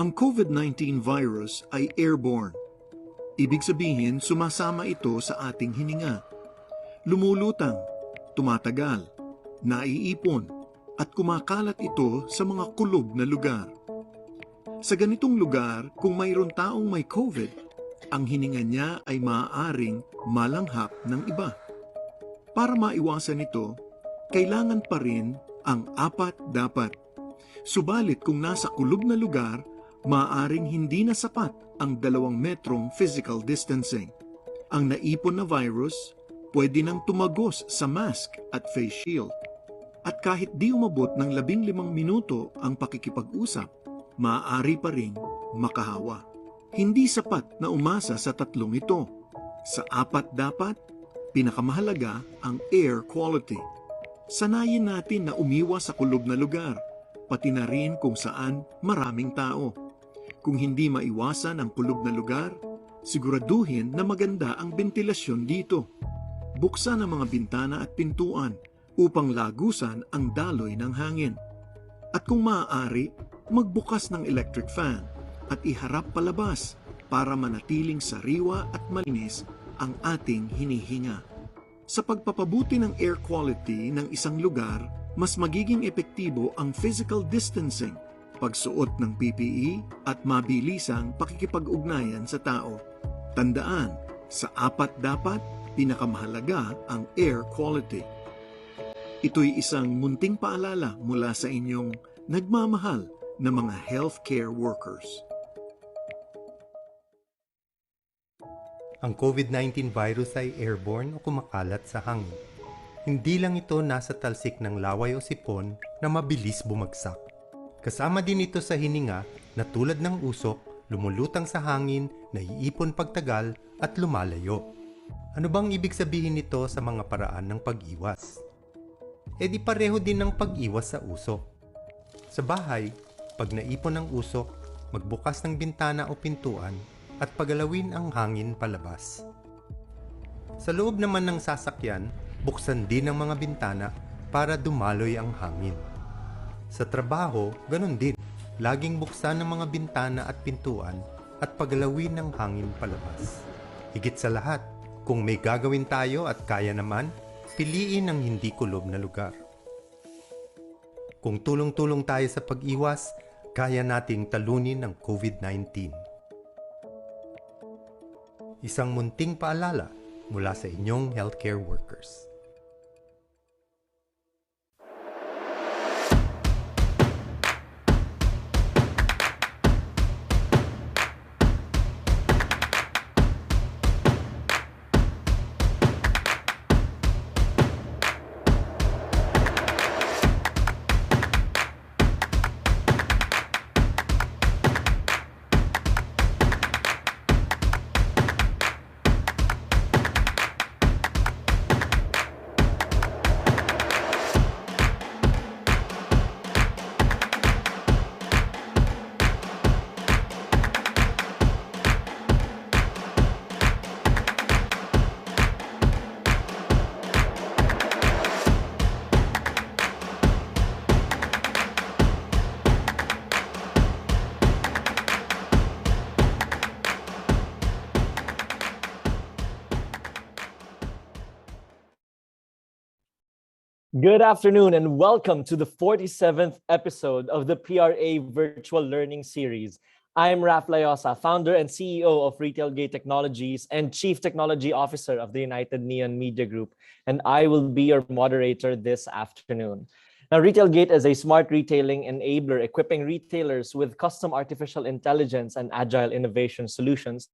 Ang COVID-19 virus ay airborne. Ibig sabihin, sumasama ito sa ating hininga. Lumulutang, tumatagal, naiipon, at kumakalat ito sa mga kulob na lugar. Sa ganitong lugar, kung mayroon taong may COVID, ang hininga niya ay maaaring malanghap ng iba. Para maiwasan ito, kailangan pa rin ang apat dapat. Subalit kung nasa kulob na lugar, maaaring hindi na sapat ang 2 metrong physical distancing. Ang naipon na virus pwede nang tumagos sa mask at face shield. At kahit di umabot ng 15 minuto ang pakikipag-usap, maaari pa ring makahawa. Hindi sapat na umasa sa tatlong ito. Sa apat dapat, pinakamahalaga ang air quality. Sanayin natin na umiwas sa kulob na lugar, pati na rin kung saan maraming tao. Kung hindi maiwasan ang kulob na lugar, siguraduhin na maganda ang ventilasyon dito. Buksan ang mga bintana at pintuan upang lagusan ang daloy ng hangin. At kung maaari, magbukas ng electric fan at iharap palabas para manatiling sariwa at malinis ang ating hinihinga. Sa pagpapabuti ng air quality ng isang lugar, mas magiging epektibo ang physical distancing, pagsuot ng PPE at mabilisang pakikipag-ugnayan sa tao. Tandaan, sa apat dapat, pinakamahalaga ang air quality. Ito'y isang munting paalala mula sa inyong nagmamahal na mga healthcare workers. Ang COVID-19 virus ay airborne o kumakalat sa hangin. Hindi lang ito nasa talsik ng laway o sipon na mabilis bumagsak. Kasama din ito sa hininga na tulad ng usok, lumulutang sa hangin, naiipon pagtagal at lumalayo. Ano bang ibig sabihin nito sa mga paraan ng pag-iwas? E di pareho din ng pag-iwas sa usok. Sa bahay, pag naipon ang usok, magbukas ng bintana o pintuan at pagalawin ang hangin palabas. Sa loob naman ng sasakyan, buksan din ang mga bintana para dumaloy ang hangin. Sa trabaho, ganun din. Laging buksan ang mga bintana at pintuan at pagalawin ang hangin palabas. Higit sa lahat, kung may gagawin tayo at kaya naman, piliin ang hindi kulob na lugar. Kung tulong-tulong tayo sa pag-iwas, kaya nating talunin ang COVID-19. Isang munting paalala mula sa inyong healthcare workers. Good afternoon and welcome to the 47th episode of the PRA Virtual Learning Series. I'm Raf Layosa, founder and CEO of RetailGate Technologies and Chief Technology Officer of the United Neon Media Group, and I will be your moderator this afternoon. Now, RetailGate is a smart retailing enabler equipping retailers with custom artificial intelligence and agile innovation solutions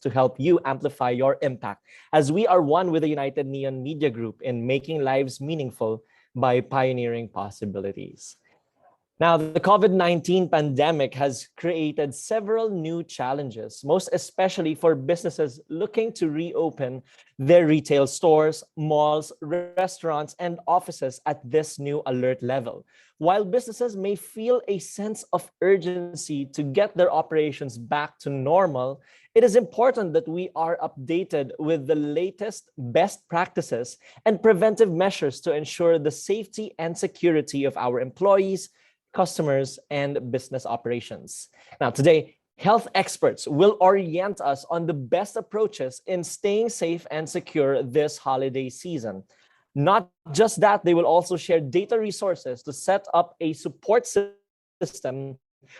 to help you amplify your impact, as we are one with the United Neon Media Group in making lives meaningful by pioneering possibilities. Now, the COVID-19 pandemic has created several new challenges, most especially for businesses looking to reopen their retail stores, malls, restaurants, and offices at this new alert level. While businesses may feel a sense of urgency to get their operations back to normal, it is important that we are updated with the latest best practices and preventive measures to ensure the safety and security of our employees, customers, and business operations. Now, today, health experts will orient us on the best approaches in staying safe and secure this holiday season. Not just that, they will also share data resources to set up a support system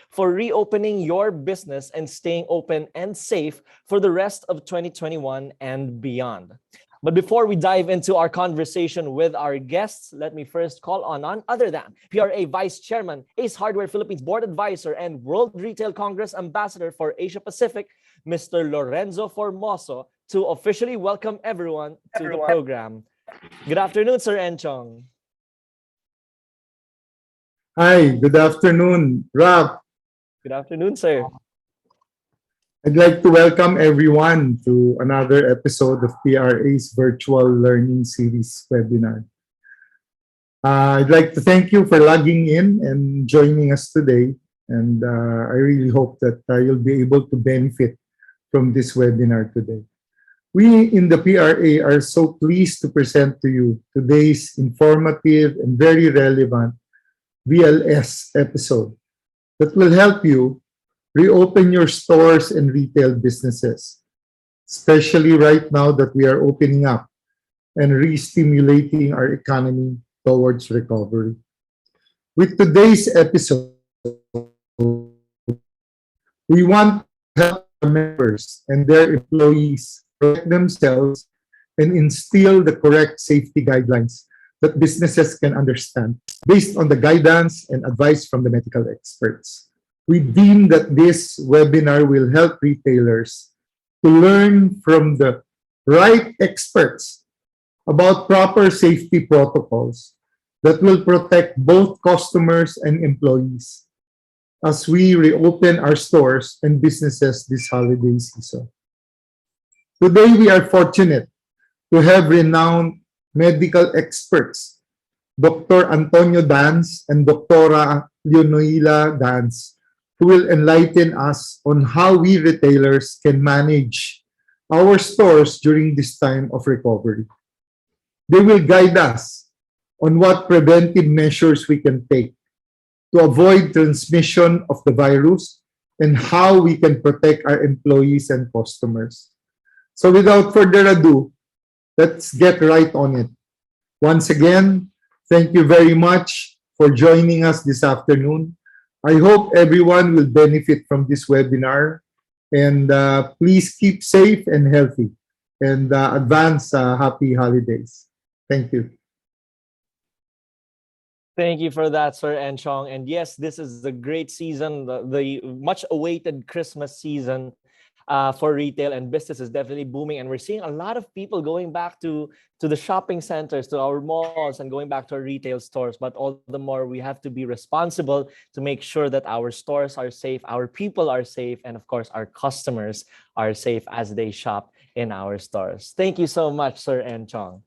for reopening your business and staying open and safe for the rest of 2021 and beyond. But before we dive into our conversation with our guests, let me first call on none other than PRA Vice Chairman, Ace Hardware Philippines Board Advisor, and World Retail Congress Ambassador for Asia Pacific, Mr. Lorenzo Formoso, to officially welcome everyone to the program. Good afternoon, Sir Enchong. Hi, good afternoon, Rob. Good afternoon, sir. I'd like to welcome everyone to another episode of PRA's Virtual Learning Series webinar. I'd like to thank you for logging in and joining us today. And I really hope that you'll be able to benefit from this webinar today. We in the PRA are so pleased to present to you today's informative and very relevant VLS episode that will help you reopen your stores and retail businesses, especially right now that we are opening up and re-stimulating our economy towards recovery. With today's episode, we want to help our members and their employees protect themselves and instill the correct safety guidelines that businesses can understand based on the guidance and advice from the medical experts. We deem that this webinar will help retailers to learn from the right experts about proper safety protocols that will protect both customers and employees as we reopen our stores and businesses this holiday season. Today, we are fortunate to have renowned medical experts, Dr. Antonio Dans and Dr. Leonila Dans, who will enlighten us on how we retailers can manage our stores during this time of recovery. They will guide us on what preventive measures we can take to avoid transmission of the virus and how we can protect our employees and customers. So without further ado, let's get right on it. Once again, thank you very much for joining us this afternoon. I hope everyone will benefit from this webinar, and please keep safe and healthy, and advance happy holidays. Thank you. Thank you for that, Sir Enchong. And yes, this is the great season, the much awaited Christmas season for retail, and business is definitely booming. And we're seeing a lot of people going back to the shopping centers, to our malls, and going back to our retail stores. But all the more, we have to be responsible to make sure that our stores are safe, our people are safe, and of course, our customers are safe as they shop in our stores. Thank you so much, Sir Enchong.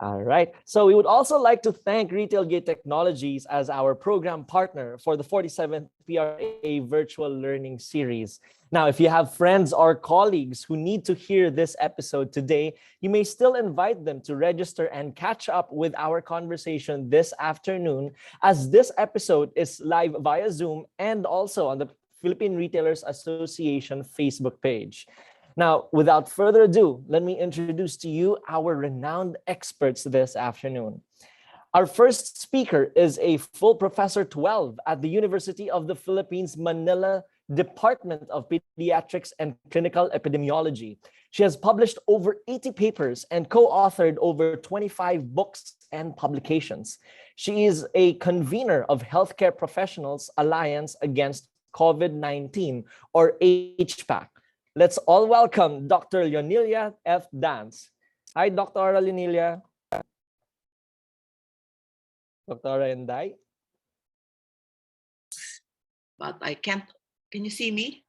All right. So we would also like to thank Retail Gate Technologies as our program partner for the 47th PRA Virtual Learning Series. Now, if you have friends or colleagues who need to hear this episode today, you may still invite them to register and catch up with our conversation this afternoon, as this episode is live via Zoom and also on the Philippine Retailers Association Facebook page. Now, without further ado, let me introduce to you our renowned experts this afternoon. Our first speaker is a full Professor 12 at the University of the Philippines, Manila Department of Pediatrics and Clinical Epidemiology. She has published over 80 papers and co-authored over 25 books and publications. She is a convener of Healthcare Professionals Alliance Against COVID-19, or HPAC. Let's all welcome Dr. Leonila F. Dans. Hi, Dr. Leonila. Dr. Enday. But I can't. Can you see me?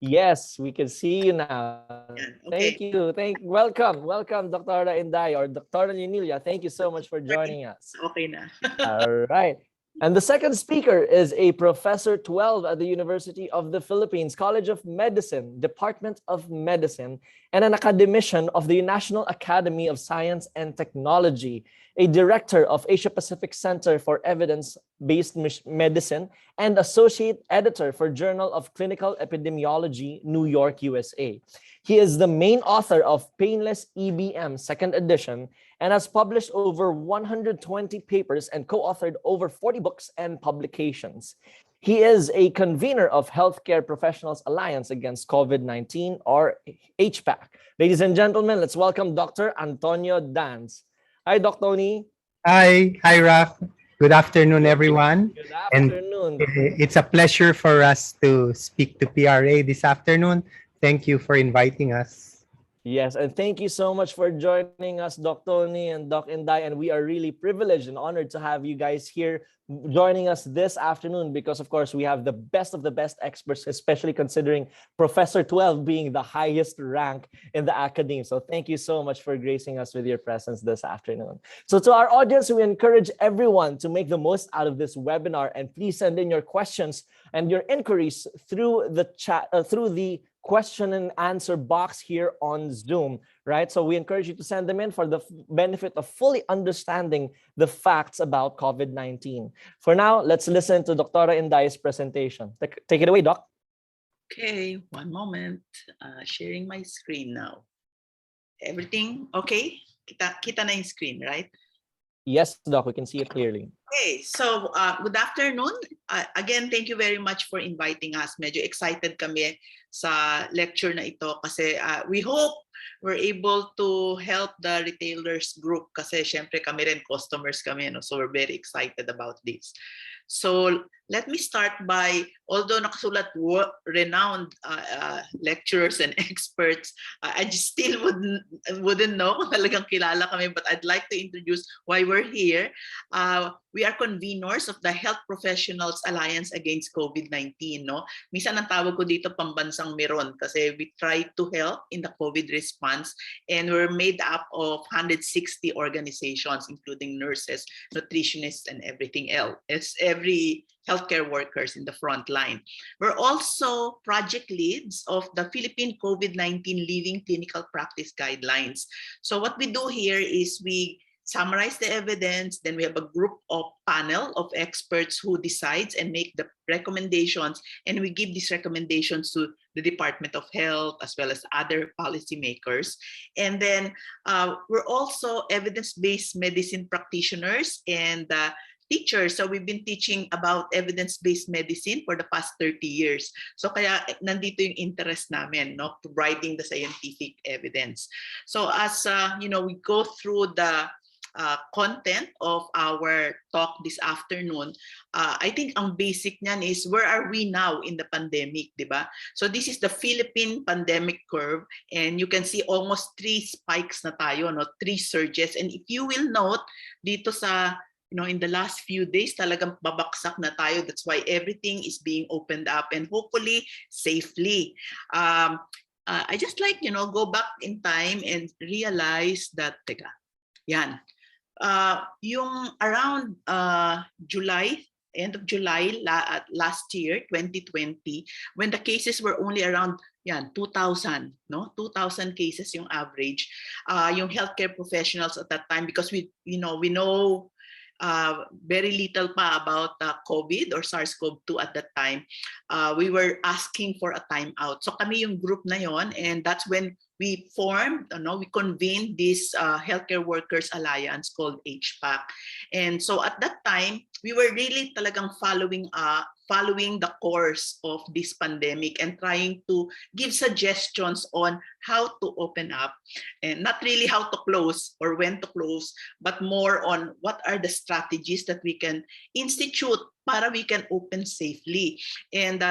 Yes, we can see you now. Yeah, okay. Thank you. Welcome, Dr. Enday or Dr. Leonila. Thank you so much for joining us. Okay na. All right. And the second speaker is a Professor 12 at the University of the Philippines, College of Medicine, Department of Medicine, and an academician of the National Academy of Science and Technology, a director of Asia Pacific Center for Evidence-Based Medicine, and associate editor for Journal of Clinical Epidemiology, New York, USA. He is the main author of Painless EBM, second edition, and has published over 120 papers and co-authored over 40 books and publications. He is a convener of Healthcare Professionals Alliance Against COVID-19, or HPAC. Ladies and gentlemen, let's welcome Dr. Antonio Danz. Hi, Dr. Tony. Hi, Raf. Good afternoon, everyone. Good And afternoon. it's a pleasure for us to speak to PRA this afternoon. Thank you for inviting us. Yes, and thank you so much for joining us, Doc Tony and Doc Inday. And we are really privileged and honored to have you guys here joining us this afternoon because, of course, we have the best of the best experts, especially considering Professor 12 being the highest rank in the academy. So thank you so much for gracing us with your presence this afternoon. So to our audience, we encourage everyone to make the most out of this webinar, and please send in your questions and your inquiries through the chat, through the question and answer box here on Zoom, right? So we encourage you to send them in for the benefit of fully understanding the facts about COVID-19. For now, let's listen to Dr. Inday's presentation. Take it away, Doc. Okay, one moment. Sharing my screen now. Everything okay? Kita na yung screen, right? Yes, Doc, we can see it clearly. Okay, so good afternoon. Again, thank you very much for inviting us. Medyo excited kami sa lecture na ito kasi we hope we're able to help the retailers group kasi syempre kami rin customers kami, no? So we're very excited about this. So let me start by, although nakasulat renowned lecturers and experts, I just still wouldn't know kung talagang kilala kami, but I'd like to introduce why we're here. We are conveners of the Health Professionals Alliance Against COVID-19. No? Minsan ang tawag ko dito pambansang meron kasi we try to help in the COVID response, and we're made up of 160 organizations, including nurses, nutritionists, and everything else. It's every healthcare workers in the front line. We're also project leads of the Philippine COVID-19 Living Clinical Practice Guidelines. So what we do here is we summarize the evidence, then we have a group of panel of experts who decides and make the recommendations, and we give these recommendations to the Department of Health as well as other policymakers. And then we're also evidence-based medicine practitioners and teachers. So we've been teaching about evidence-based medicine for the past 30 years. So kaya nandito yung interest namin, no, providing the scientific evidence. So as you know, we go through the content of our talk this afternoon, I think ang basic niyan is where are we now in the pandemic, di ba? So this is the Philippine pandemic curve, and you can see almost 3 spikes na tayo, no, 3 surges. And if you will note dito sa in the last few days, talagang babaksak na tayo. That's why everything is being opened up and hopefully safely. I just like, go back in time and realize that, yung around July, end of July last year, 2020, when the cases were only around 2,000, no? 2,000 cases yung average. Yung healthcare professionals at that time, because we know very little pa about COVID or SARS-CoV-2 at that time, we were asking for a timeout. So kami yung group na yon, and that's when we formed, we convened this Healthcare Workers Alliance called HPAC. And so at that time, we were really talagang following the course of this pandemic and trying to give suggestions on how to open up, and not really how to close or when to close, but more on what are the strategies that we can institute para we can open safely. And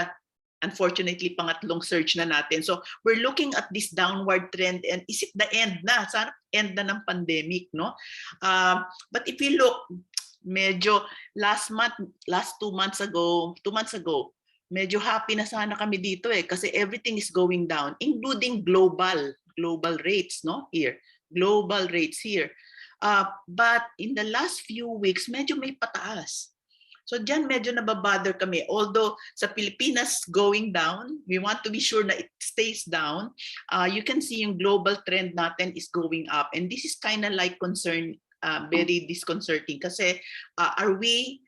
unfortunately, pangatlong surge na natin. So we're looking at this downward trend, and is it the end na? Sana end na ng pandemic, no? But if you look, medyo last 2 months ago, medyo happy na sana kami dito kasi everything is going down, including global rates, no? Global rates here. But in the last few weeks, medyo may pataas. So diyan medyo nababother kami. Although sa Pilipinas going down, we want to be sure na it stays down. You can see yung global trend natin is going up. And this is kind of like concern, very disconcerting. Kasi are we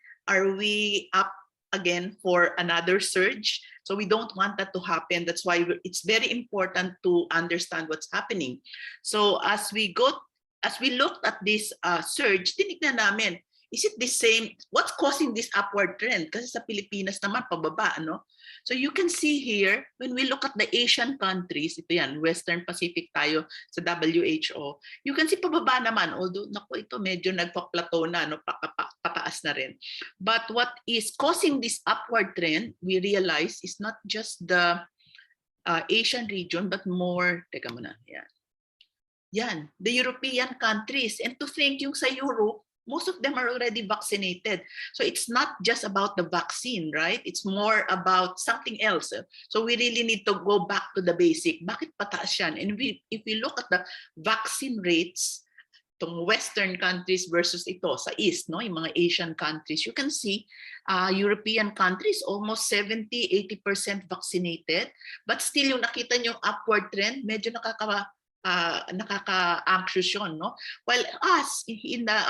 up again for another surge? So we don't want that to happen. That's why it's very important to understand what's happening. So as we looked at this surge, tinignan namin, is it the same? What's causing this upward trend? Kasi sa Pilipinas naman, pababa, ano? So you can see here, when we look at the Asian countries, ito yan, Western Pacific tayo sa WHO, you can see pababa naman, although, naku, ito medyo nagpa-plateau na, no? Pataas na rin. But what is causing this upward trend, we realize, is not just the Asian region, but more, teka muna, yan, the European countries. And to think yung sa Europe, most of them are already vaccinated. So it's not just about the vaccine, right? It's more about something else. So we really need to go back to the basic. Bakit pataas yan? And if we look at the vaccine rates, itong Western countries versus ito sa East, no, yung mga Asian countries, you can see European countries almost 70-80% vaccinated. But still yung nakita nyo upward trend, medyo nakaka-anxious yun, no? While us,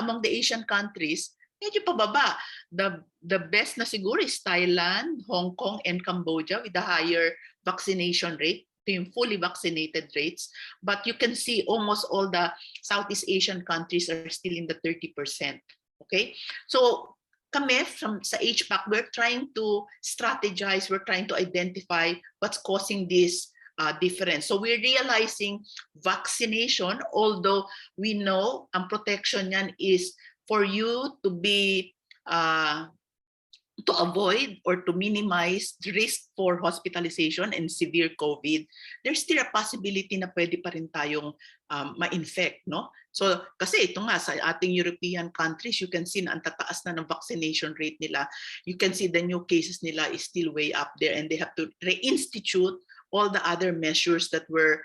among the Asian countries, medyo pababa. The best na siguro is Thailand, Hong Kong, and Cambodia with a higher vaccination rate, yung fully vaccinated rates. But you can see almost all the Southeast Asian countries are still in the 30%. Okay? So, kami sa HPAC, we're trying to strategize, we're trying to identify what's causing this difference. So we're realizing vaccination, although we know ang protection yan is for you to be to avoid or to minimize the risk for hospitalization and severe COVID, there's still a possibility na pwede pa rin tayong ma-infect, no? So kasi ito nga sa ating European countries, you can see na ang tataas na ng vaccination rate nila. You can see the new cases nila is still way up there, and they have to reinstitute all the other measures that were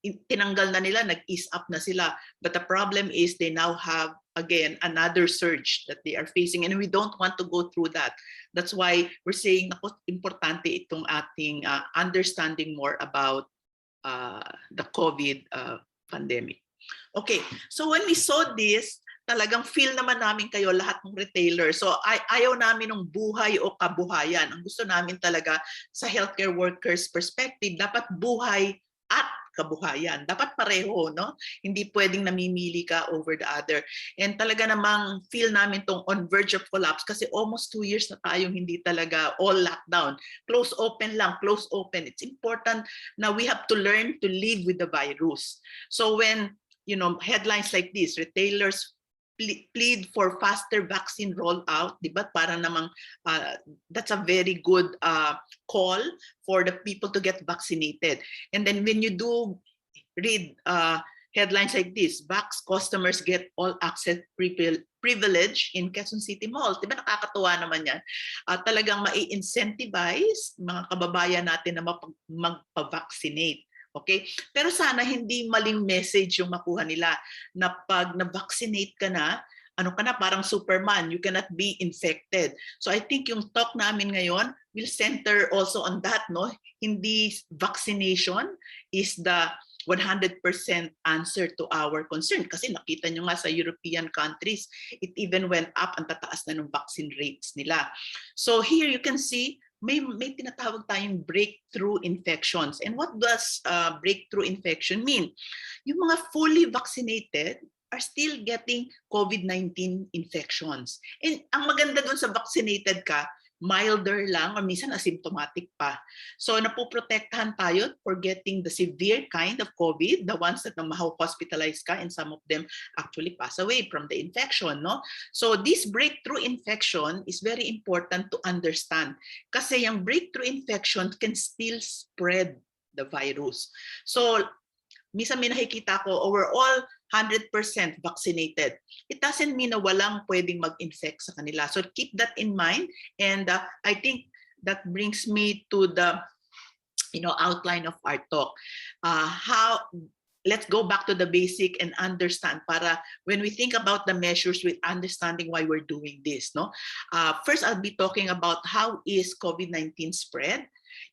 tinanggal na nila, nag-ease up na sila. But the problem is they now have, again, another surge that they are facing, and we don't want to go through that. That's why we're saying, naku, importante itong ating understanding more about the COVID pandemic. Okay, so when we saw this, talagang feel naman namin kayo lahat ng retailer. So ayaw namin ng buhay o kabuhayan. Ang gusto namin talaga sa healthcare workers perspective, dapat buhay at kabuhayan. Dapat pareho, no? Hindi pwedeng namimili ka over the other. And talaga namang feel namin tong on verge of collapse kasi almost 2 years na tayong hindi talaga all lockdown. Close open lang, close open. It's important na we have to learn to live with the virus. So when, headlines like this, retailers plead for faster vaccine rollout, di ba? Para namang that's a very good call for the people to get vaccinated. And then when you do read headlines like this, Vax customers get all access privilege in Quezon City Mall. Di ba nakakatuwa naman yan? Talagang mai-incentivize mga kababayan natin na magpa-vaccinate. Okay? Pero sana hindi maling message yung makuha nila na pag na-vaccinate ka na, parang Superman, you cannot be infected. So I think yung talk namin ngayon will center also on that, no? Hindi vaccination is the 100% answer to our concern. Kasi nakita nyo nga sa European countries, it even went up, ang tataas na ng vaccine rates nila. So here you can see, may tinatawag tayong breakthrough infections. And what does breakthrough infection mean? Yung mga fully vaccinated are still getting COVID-19 infections. And ang maganda dun sa vaccinated ka, milder lang or minsan asymptomatic pa. So napoprotektahan tayo for getting the severe kind of COVID, the ones that ma-hospitalize ka, and some of them actually pass away from the infection, no? So this breakthrough infection is very important to understand kasi yung breakthrough infection can still spread the virus. So minsan may nakikita ko, overall 100% vaccinated. It doesn't mean na walang pwedeng mag-infect sa kanila. So keep that in mind. And I think that brings me to the outline of our talk. How let's go back to the basic and understand para when we think about the measures with understanding why we're doing this, no? First, I'll be talking about how is COVID-19 spread.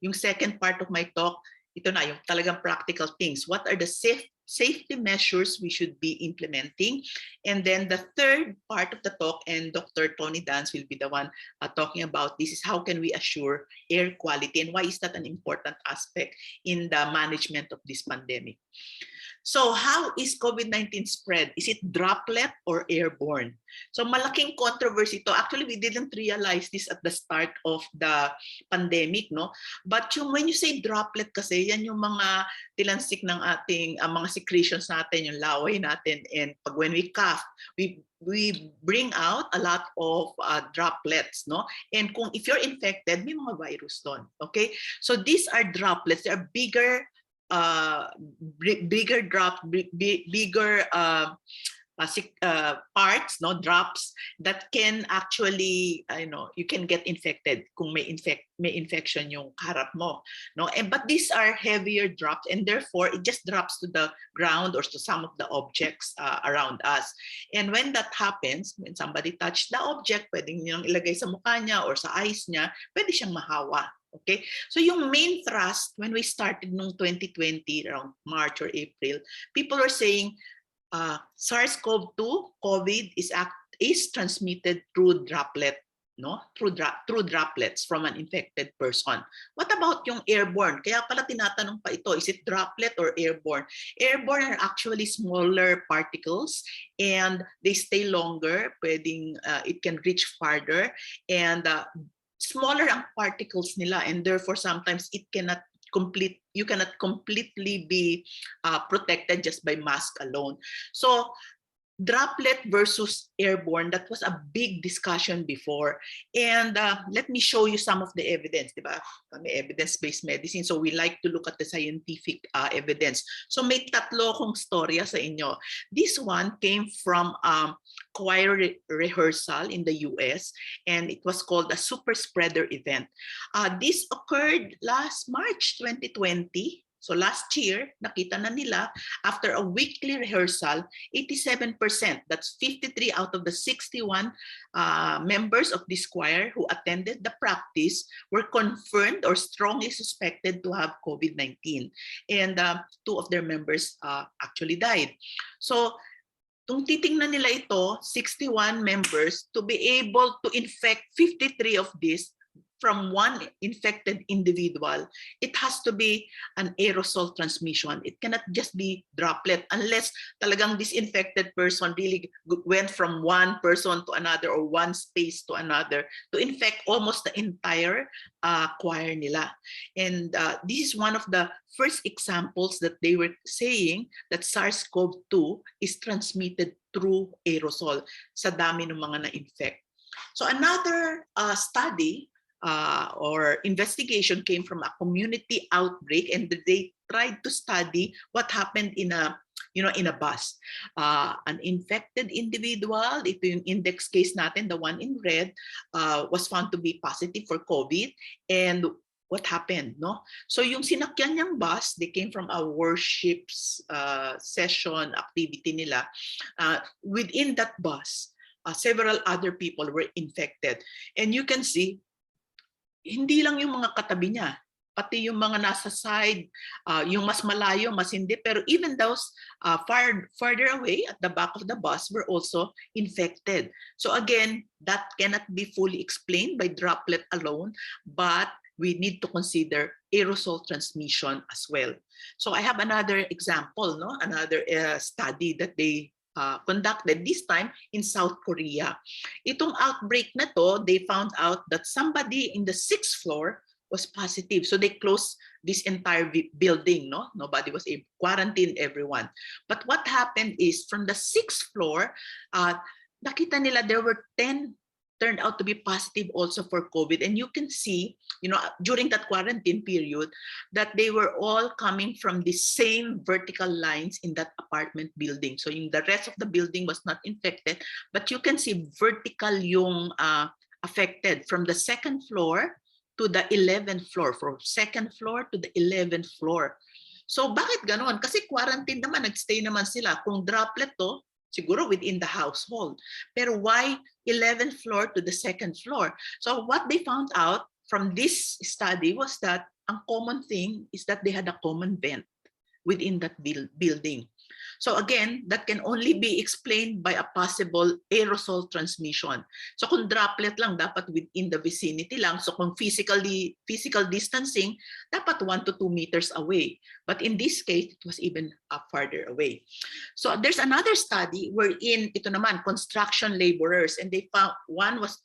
Yung second part of my talk, ito na yung talagang practical things. What are the safety measures we should be implementing? And then the third part of the talk, and Dr. Tony Dance will be the one talking about this, is how can we assure air quality and why is that an important aspect in the management of this pandemic? So how is COVID-19 spread? Is it droplet or airborne? So malaking controversy to. Actually, we didn't realize this at the start of the pandemic, no? But when you say droplet kasi, yan yung mga tilansik ng ating mga secretions natin, yung laway natin. And pag when we cough, we bring out a lot of droplets, no? And if you're infected, may mga virus doon, okay? So these are droplets. They are bigger parts, no, drops that can actually, you can get infected kung may infection yung harap mo, no? But these are heavier drops, and therefore it just drops to the ground or to some of the objects around us. And when that happens, when somebody touch the object, pwedeng niyang ilagay sa mukha niya or sa eyes niya, pwede siyang mahawa. Okay, so yung main thrust when we started nung 2020 around March or April, people were saying SARS-CoV-2 COVID is transmitted through droplet, no? Through droplets from an infected person. What about yung airborne? Kaya pala tinatanong pa ito, is it droplet or airborne? Airborne are actually smaller particles and they stay longer. Pwedeng it can reach farther, and smaller ang particles nila, and therefore sometimes you cannot completely be protected just by mask alone. So droplet versus airborne, that was a big discussion before. And let me show you some of the evidence, diba? May evidence-based medicine, so we like to look at the scientific evidence. So may tatlo kong storya sa inyo. This one came from choir rehearsal in the US, and it was called a super spreader event. This occurred last March 2020. So last year, nakita na nila, after a weekly rehearsal, 87%, that's 53 out of the 61 members of this choir who attended the practice were confirmed or strongly suspected to have COVID-19. And 2 of their members actually died. So kung titingnan nila ito, 61 members, to be able to infect 53 of these from one infected individual, it has to be an aerosol transmission. It cannot just be droplet unless talagang this infected person really went from one person to another or one space to another to infect almost the entire choir nila. And this is one of the first examples that they were saying that SARS-CoV-2 is transmitted through aerosol sa dami ng mga na-infect. So another study or investigation came from a community outbreak, and they tried to study what happened in a bus. An infected individual, ito yung index case natin, the one in red, was found to be positive for COVID. And what happened, no? So yung sinakyan niyang bus, they came from a worships session activity nila. Within that bus, several other people were infected. And you can see, hindi lang yung mga katabi niya, pati yung mga nasa side, yung mas malayo, mas hindi. Pero even those farther away at the back of the bus were also infected. So again, that cannot be fully explained by droplet alone, but we need to consider aerosol transmission as well. So I have another example, no? Another study that they conducted, this time in South Korea. Itong outbreak na to, they found out that somebody in the 6th floor was positive. So they closed this entire building, no? Nobody was able to quarantine everyone. But what happened is from the 6th floor, nakita nila there were 10 turned out to be positive also for COVID. And you can see, during that quarantine period, that they were all coming from the same vertical lines in that apartment building. So the rest of the building was not infected, but you can see vertical yung affected from the 2nd floor to the 11th floor, from 2nd floor to the 11th floor. So bakit ganon? Kasi quarantine naman, nagstay naman sila. Kung droplet to, siguro within the household. Pero why 11th floor to the 2nd floor? So what they found out from this study was that ang common thing is that they had a common vent within that building. So again, that can only be explained by a possible aerosol transmission. So kung droplet lang, dapat within the vicinity lang. So kung physical distancing, dapat 1 to 2 meters away. But in this case, it was even farther away. So there's another study wherein ito naman, construction laborers, and they found one was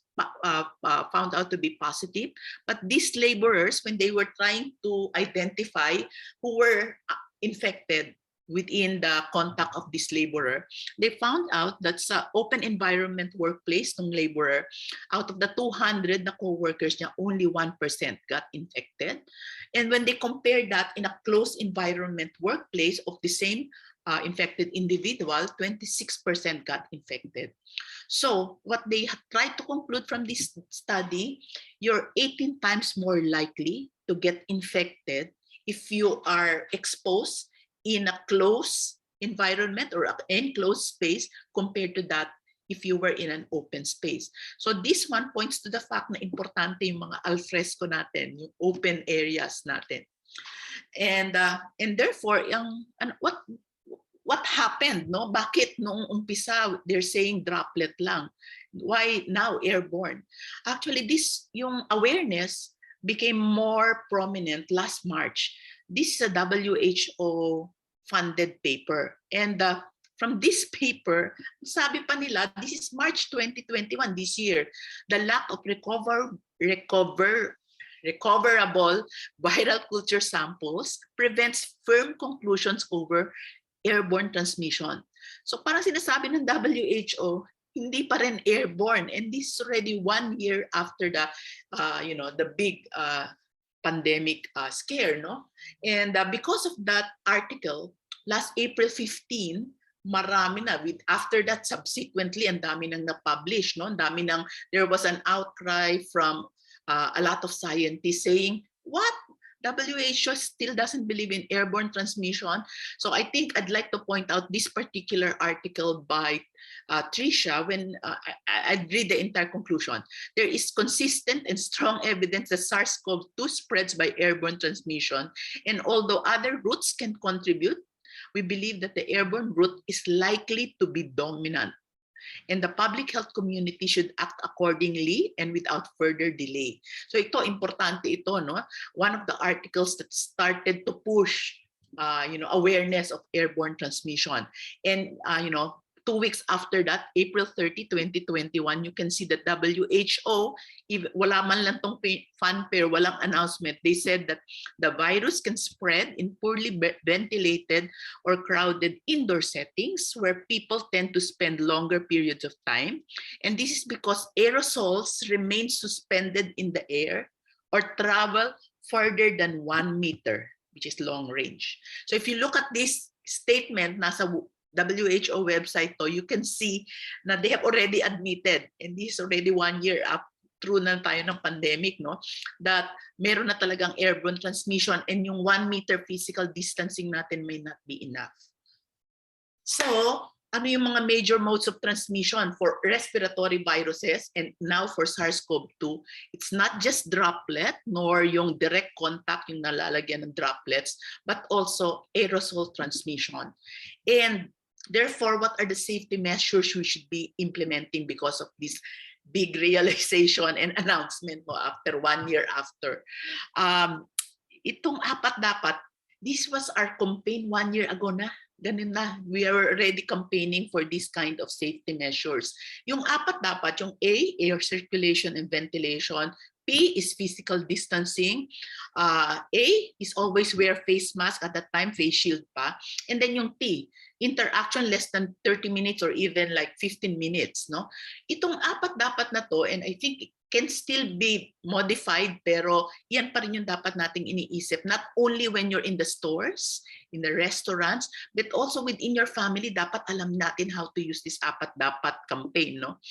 found out to be positive. But these laborers, when they were trying to identify who were infected within the contact of this laborer, they found out that sa open environment workplace ng laborer, out of the 200 na co-workers niya, only 1% got infected. And when they compared that in a closed environment workplace of the same infected individual, 26% got infected. So what they tried to conclude from this study, you're 18 times more likely to get infected if you are exposed in a closed environment or an enclosed space compared to that if you were in an open space. So this one points to the fact na importante yung mga alfresco natin, yung open areas natin. And therefore, what happened, no? Bakit noong umpisa they're saying droplet lang? Why now airborne? Actually, yung awareness became more prominent last March. This is a WHO funded paper. And from this paper, sabi pa nila, this is March 2021, this year, the lack of recoverable viral culture samples prevents firm conclusions over airborne transmission. So parang sinasabi ng WHO, hindi pa rin airborne, and this is already 1 year after the big pandemic scare, no? And because of that article, last April 15, marami na. After that, subsequently, ang dami nang na-publish, no? There was an outcry from a lot of scientists saying, what? WHO still doesn't believe in airborne transmission. So I think I'd like to point out this particular article by Tricia when I'd read the entire conclusion. There is consistent and strong evidence that SARS-CoV-2 spreads by airborne transmission, and although other routes can contribute, we believe that the airborne route is likely to be dominant. And the public health community should act accordingly and without further delay. So ito, importante ito, no? One of the articles that started to push, awareness of airborne transmission. And, 2 weeks after that, April 30, 2021, you can see that WHO, wala man lang tong fanfare, walang announcement. They said that the virus can spread in poorly ventilated or crowded indoor settings where people tend to spend longer periods of time. And this is because aerosols remain suspended in the air or travel further than 1 meter, which is long range. So if you look at this statement, nasa WHO website to, you can see na they have already admitted, and this is already 1 year up through na tayo ng pandemic, no, that meron na talagang airborne transmission, and yung 1 meter physical distancing natin may not be enough. So, ano yung mga major modes of transmission for respiratory viruses and now for SARS-CoV-2? It's not just droplet nor yung direct contact, yung nalalagyan ng droplets, but also aerosol transmission. And therefore, what are the safety measures we should be implementing because of this big realization and announcement after 1 year after? Itong apat dapat, this was our campaign 1 year ago na. Ganun na, we are already campaigning for this kind of safety measures. Yung apat dapat, yung A, air circulation and ventilation. P is physical distancing. A is always wear face mask, at that time face shield pa. And then yung T, interaction less than 30 minutes or even like 15 minutes, no? Itong apat dapat na to, and I think it can still be modified, pero yan pa rin yung dapat nating iniisip. Not only when you're in the stores, in the restaurants, but also within your family, dapat alam natin how to use this apat dapat campaign, no?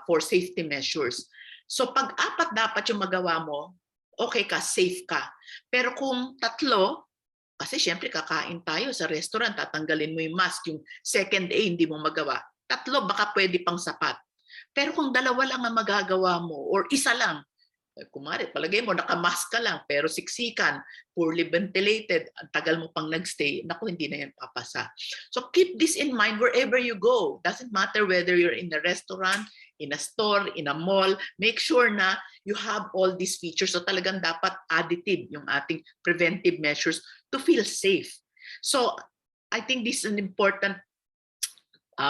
For safety measures. So pag apat dapat yung magawa mo, okay ka, safe ka. Pero kung tatlo, Kasi syempre kakain tayo sa restaurant, tatanggalin mo yung mask, yung second A hindi mo magawa. Tatlo baka pwede pang sapat. Pero kung dalawa lang ang magagawa mo or isa lang, kumari, palagay mo, nakamask ka lang, pero siksikan, poorly ventilated, ang tagal mo pang nagstay, naku, hindi na yan papasa. So keep this in mind wherever you go. Doesn't matter whether you're in a restaurant, in a store, in a mall, make sure na you have all these features. So talagang dapat additive yung ating preventive measures to feel safe. So I think this is an important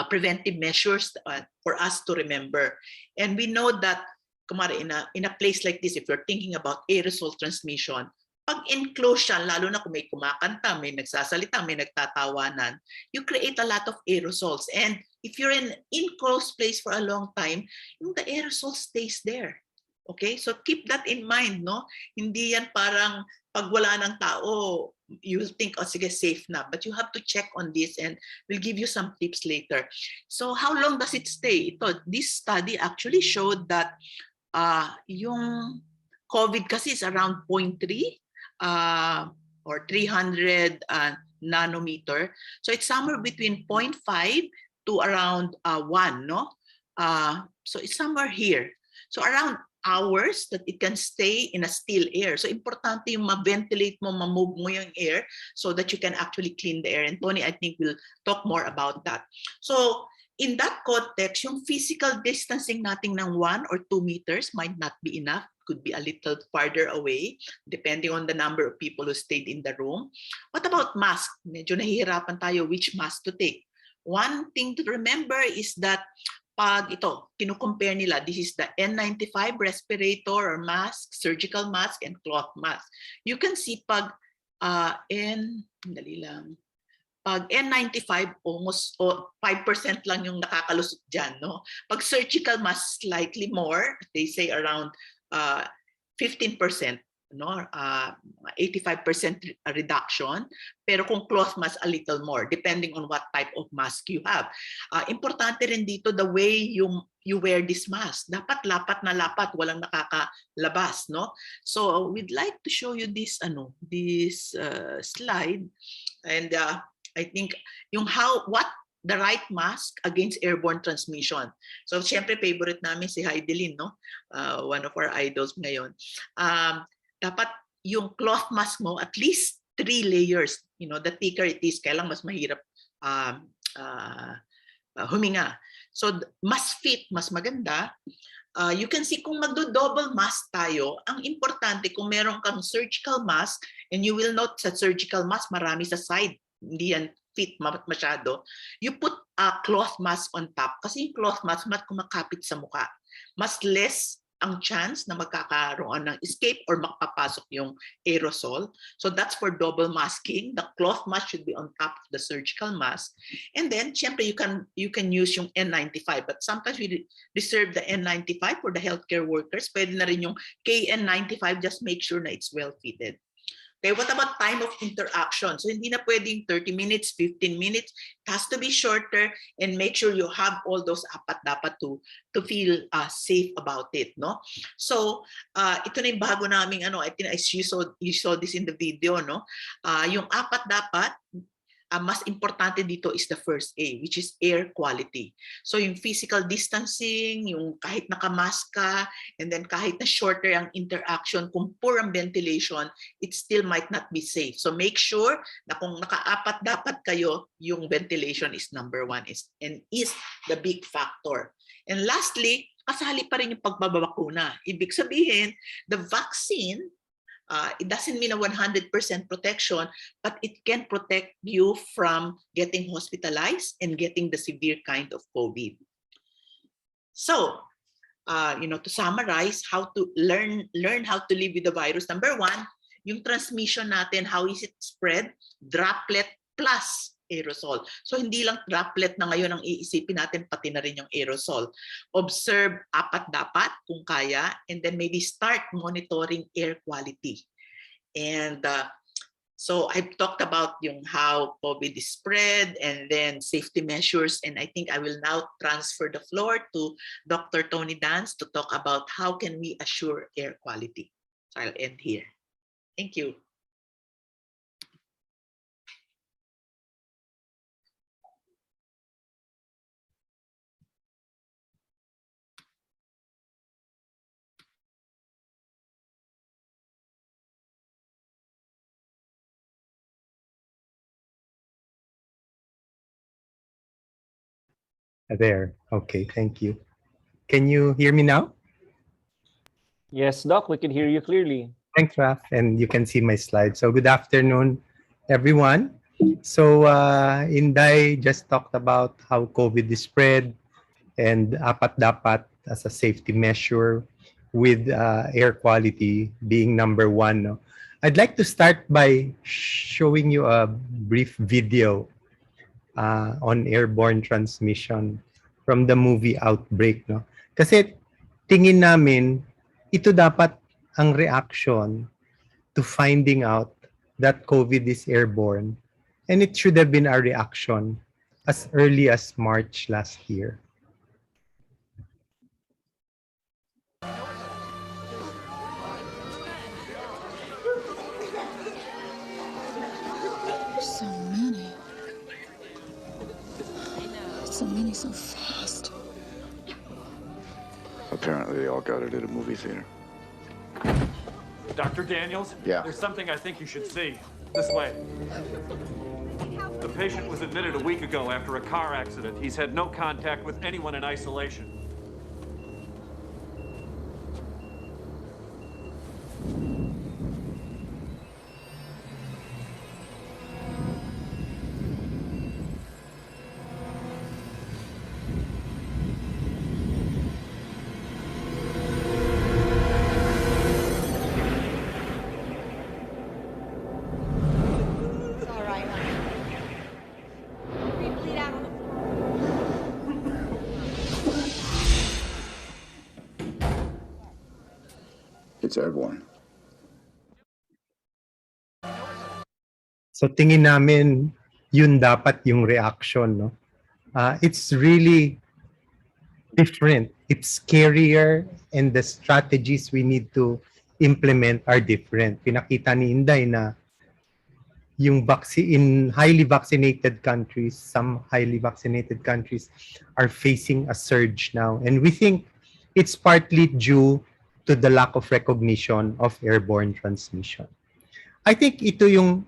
preventive measures for us to remember. And we know that kumari, in a place like this, if you're thinking about aerosol transmission, pag enclosed siya, lalo na kung may kumakanta, may nagsasalita, may nagtatawanan, you create a lot of aerosols. And if you're in enclosed place for a long time, the aerosol stays there. Okay? So keep that in mind, no? Hindi yan parang pag wala ng tao, you'll think, oh, sige, safe na. But you have to check on this and we'll give you some tips later. So how long does it stay? This study actually showed that yung COVID kasi is around 0.3 or 300 nanometer. So it's somewhere between 0.5 to around 1, no? So it's somewhere here. So around hours that it can stay in a still air. So importante yung ma-ventilate mo, ma-move mo yung air so that you can actually clean the air. And Tony, I think will talk more about that. So in that context, yung physical distancing natin ng 1 or 2 meters might not be enough. Could be a little farther away, depending on the number of people who stayed in the room. What about mask? Medyo nahihirapan tayo which mask to take. One thing to remember is that pag ito, kinukompare nila, this is the N95 respirator or mask, surgical mask, and cloth mask. You can see pag pag N95, almost 5% lang yung nakakalusot dyan. No? Pag surgical mask, slightly more. They say around 15%. No? 85% reduction. Pero kung cloth mask, a little more, depending on what type of mask you have. Importante rin dito the way you wear this mask. Dapat lapat na lapat, walang nakakalabas. No? So we'd like to show you this, slide. And I think yung what the right mask against airborne transmission. So syempre favorite namin si Heidelin, no? One of our idols ngayon. Dapat yung cloth mask mo at least 3 layers. You know, the thicker it is, kailang mas mahirap huminga. So mas fit, mas maganda. You can see kung magdo-double mask tayo, ang importante kung meron kang surgical mask, and you will note sa surgical mask marami sa side, hindi yan fit masyado, you put a cloth mask on top kasi yung cloth mask kumakapit sa mukha. Mas less ang chance na magkakaroon ng escape or makapapasok yung aerosol. So that's for double masking. The cloth mask should be on top of the surgical mask. And then, syempre, you can use yung N95. But sometimes we reserve the N95 for the healthcare workers. Pwede na rin yung KN95. Just make sure na it's well fitted. Okay, what about time of interaction? So hindi na pwedeng 30 minutes, 15 minutes. It has to be shorter and make sure you have all those apat dapat to feel safe about it, no? So ito na yung bago naming I think you saw this in the video, no? Yung apat dapat, mas importante dito is the first A, which is air quality. So yung physical distancing, yung kahit nakamask ka, and then kahit na shorter ang interaction, kung poor ang ventilation, it still might not be safe. So make sure na kung nakaapat dapat kayo, yung ventilation is number 1 and is the big factor. And lastly, kasali pa rin yung pagbabakuna. Ibig sabihin, the vaccine, it doesn't mean a 100% protection, but it can protect you from getting hospitalized and getting the severe kind of COVID. So, to summarize, how to learn how to live with the virus. Number 1, yung transmission natin, how is it spread? Droplet plus aerosol. So hindi lang droplet na ngayon ang iisipin natin, pati na rin yung aerosol. Observe apat dapat kung kaya, and then maybe start monitoring air quality. And so I've talked about yung how COVID is spread and then safety measures, and I think I will now transfer the floor to Dr. Tony Dance to talk about how can we assure air quality. So I'll end here. Thank you. There. Okay, thank you. Can you hear me now? Yes, Doc, we can hear you clearly. Thanks, Raf. And you can see my slide. So good afternoon, everyone. So Inday just talked about how COVID is spread and apat dapat as a safety measure with air quality being number one. No? I'd like to start by showing you a brief video on airborne transmission from the movie Outbreak. No? Kasi tingin namin, ito dapat ang reaction to finding out that COVID is airborne. And it should have been our reaction as early as March last year. So many. So many so fast. Apparently they all got it at a movie theater. Dr. Daniels? Yeah. There's something I think you should see. This way. The patient was admitted a week ago after a car accident. He's had no contact with anyone in isolation. It's all right, honey. We bleed out on the floor. It's airborne. So tingin namin yun dapat yung reaction, no? It's really different. It's scarier and the strategies we need to implement are different. Pinakita ni Inday na yung in highly vaccinated countries, some highly vaccinated countries are facing a surge now. And we think it's partly due to the lack of recognition of airborne transmission. I think ito yung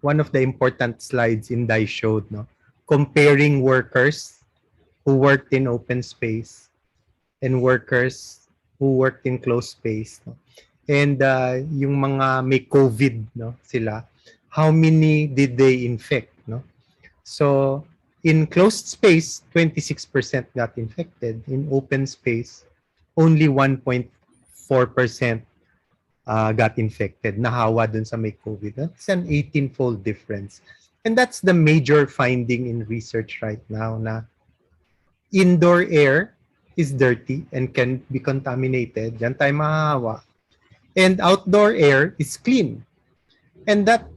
one of the important slides Inday showed, no? Comparing workers who worked in open space and workers who worked in closed space, no? And yung mga may COVID, no, sila, how many did they infect, no? So in closed space, 26% got infected. In open space, only 1.4% got infected, nahawa dun sa may COVID. That's an 18-fold difference. And that's the major finding in research right now, na indoor air is dirty and can be contaminated. Diyan tayo mahahawa. And outdoor air is clean. And that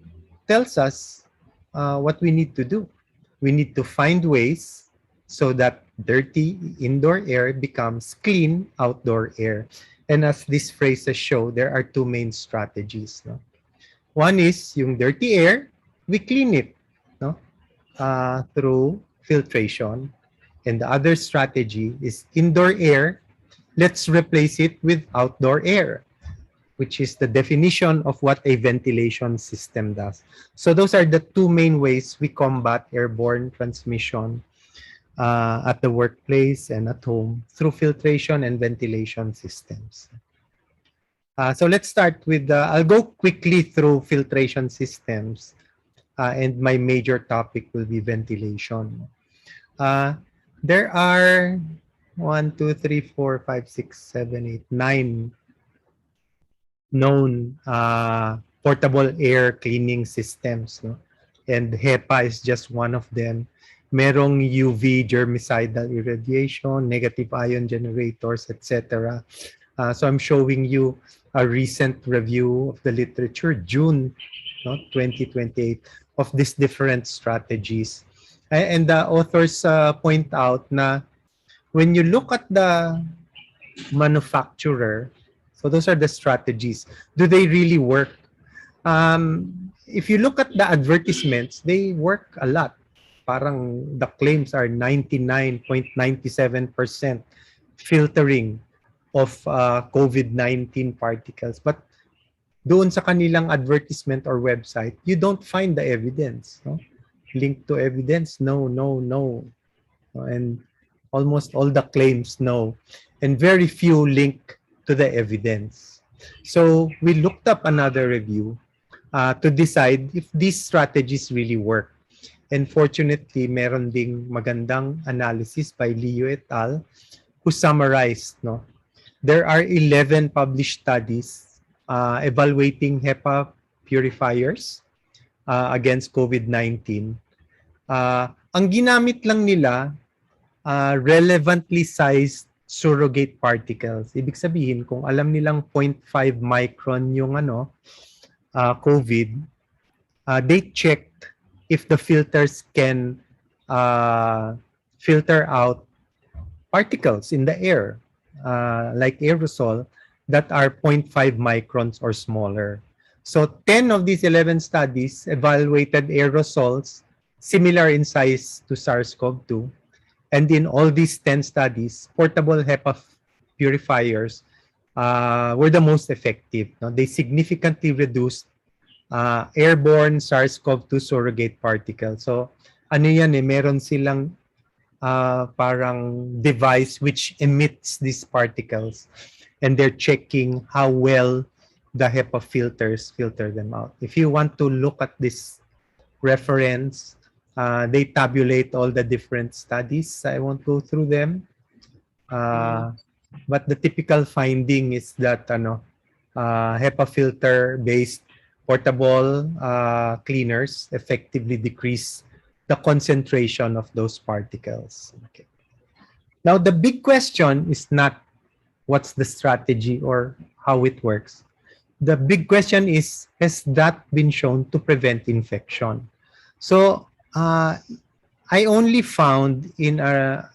tells us what we need to do. We need to find ways so that dirty indoor air becomes clean outdoor air. And as these phrases show, there are two main strategies. No? One is yung dirty air, we clean it, no? Through filtration. And the other strategy is indoor air, let's replace it with outdoor air, which is the definition of what a ventilation system does. So those are the two main ways we combat airborne transmission at the workplace and at home through filtration and ventilation systems. So let's start with, I'll go quickly through filtration systems and my major topic will be ventilation. There are 9 known portable air cleaning systems, no? And HEPA is just one of them. Merong UV germicidal irradiation, negative ion generators, etc. So I'm showing you a recent review of the literature, June, no, 2028, of these different strategies. And the authors point out na when you look at the manufacturer, so those are the strategies. Do they really work? If you look at the advertisements, they work a lot. Parang the claims are 99.97% filtering of COVID-19 particles. But doon sa kanilang advertisement or website, you don't find the evidence. No? Link to evidence? No, no, no. And almost all the claims no, and very few link to the evidence. So we looked up another review to decide if these strategies really work. And fortunately, meron ding magandang analysis by Leo et al. Who summarized, no, there are 11 published studies evaluating HEPA purifiers against COVID-19. Ang ginamit lang nila, relevantly sized surrogate particles. Ibig sabihin, kung alam nilang 0.5 micron yung COVID, they checked if the filters can filter out particles in the air, like aerosol, that are 0.5 microns or smaller. So 10 of these 11 studies evaluated aerosols similar in size to SARS-CoV-2. And in all these 10 studies, portable HEPA purifiers were the most effective. No? They significantly reduced airborne SARS-CoV-2 surrogate particles. So ano yan meron silang parang device which emits these particles, and they're checking how well the HEPA filters filter them out. If you want to look at this reference, they tabulate all the different studies. I won't go through them. But the typical finding is that HEPA filter-based portable cleaners effectively decrease the concentration of those particles. Okay. Now, the big question is not what's the strategy or how it works. The big question is, has that been shown to prevent infection? So, I only found in a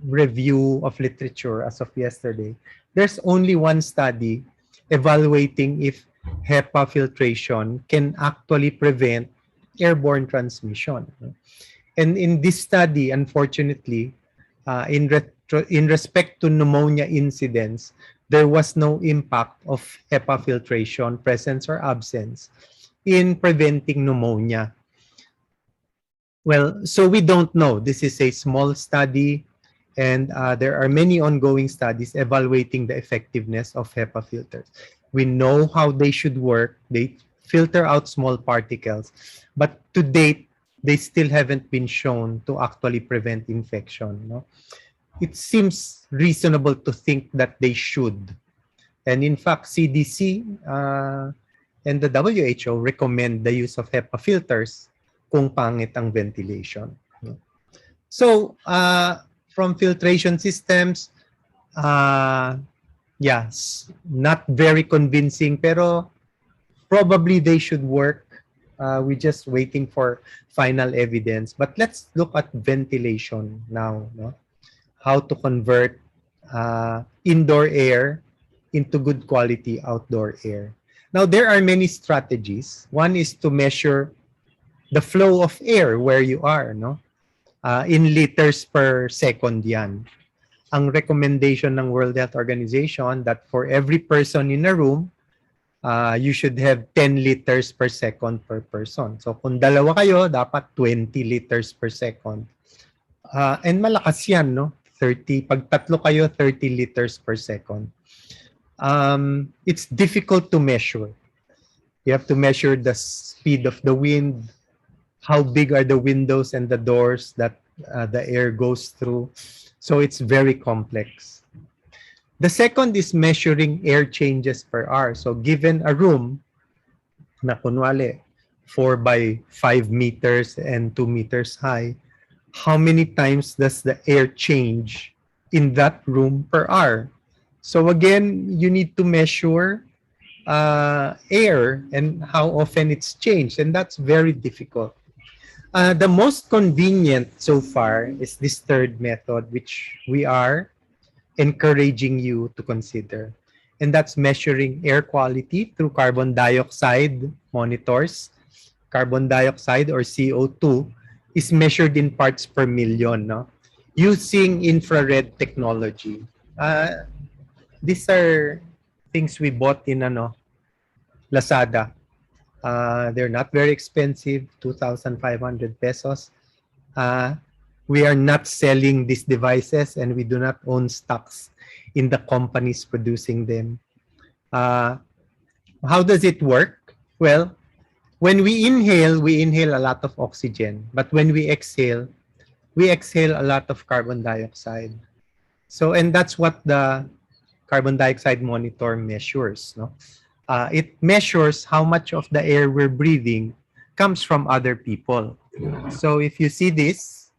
review of literature as of yesterday, there's only one study evaluating if HEPA filtration can actually prevent airborne transmission. And in this study, unfortunately, in respect to pneumonia incidence, there was no impact of HEPA filtration, presence or absence, in preventing pneumonia. Well, so we don't know. This is a small study, and there are many ongoing studies evaluating the effectiveness of HEPA filters. We know how they should work. They filter out small particles, but to date, they still haven't been shown to actually prevent infection. No? It seems reasonable to think that they should. And in fact, CDC and the WHO recommend the use of HEPA filters kung pangit ang ventilation. So, from filtration systems, yes, not very convincing, pero probably they should work. We're just waiting for final evidence. But let's look at ventilation now. No? How to convert indoor air into good quality outdoor air. Now, there are many strategies. One is to measure the flow of air where you are, no? In liters per second yan. Ang recommendation ng World Health Organization that for every person in a room, you should have 10 liters per second per person. So kung dalawa kayo, dapat 20 liters per second. And malakas yan, no? 30. Pag tatlo kayo, 30 liters per second. It's difficult to measure. You have to measure the speed of the wind, how big are the windows and the doors that the air goes through. So it's very complex. The second is measuring air changes per hour. So given a room na kunwari 4 by 5 meters and 2 meters high, how many times does the air change in that room per hour? So again, you need to measure air and how often it's changed, and that's very difficult. The most convenient so far is this third method, which we are encouraging you to consider. And that's measuring air quality through carbon dioxide monitors. Carbon dioxide or CO2 is measured in parts per million, no? Using infrared technology. These are things we bought in Lazada. They're not very expensive, 2,500 pesos. We are not selling these devices, and we do not own stocks in the companies producing them. How does it work? Well, when we inhale a lot of oxygen. But when we exhale a lot of carbon dioxide. So, and that's what the carbon dioxide monitor measures. No? It measures how much of the air we're breathing comes from other people. So if you see this,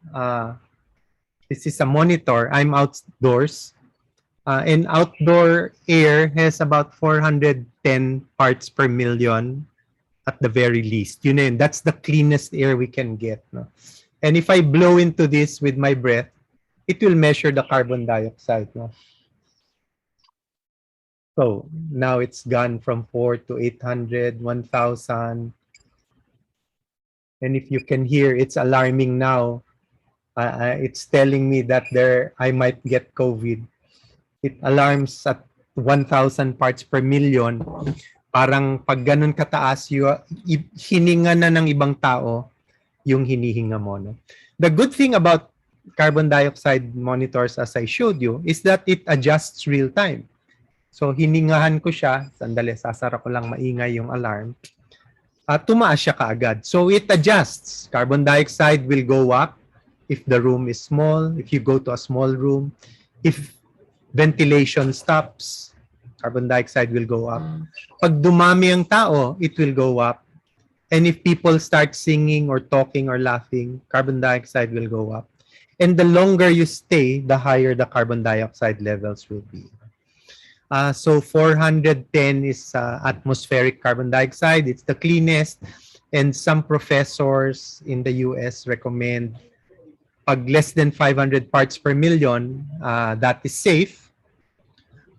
this is a monitor. I'm outdoors. And outdoor air has about 410 parts per million at the very least. You know, that's the cleanest air we can get. No? And if I blow into this with my breath, it will measure the carbon dioxide. No? So now it's gone from 4 to 800, 1,000. And if you can hear, it's alarming now. It's telling me that I might get COVID. It alarms at 1,000 parts per million. Parang pag ganun kataas, hininga na ng ibang tao yung hinihinga mo. No? The good thing about carbon dioxide monitors, as I showed you, is that it adjusts real time. So hiningahan ko siya, sandali, sasara ko lang maingay yung alarm, tumaas siya kaagad. So it adjusts. Carbon dioxide will go up if the room is small, if you go to a small room. If ventilation stops, carbon dioxide will go up. Pag dumami ang tao, it will go up. And if people start singing or talking or laughing, carbon dioxide will go up. And the longer you stay, the higher the carbon dioxide levels will be. So 410 is atmospheric carbon dioxide. It's the cleanest. And some professors in the US recommend pag less than 500 parts per million, that is safe.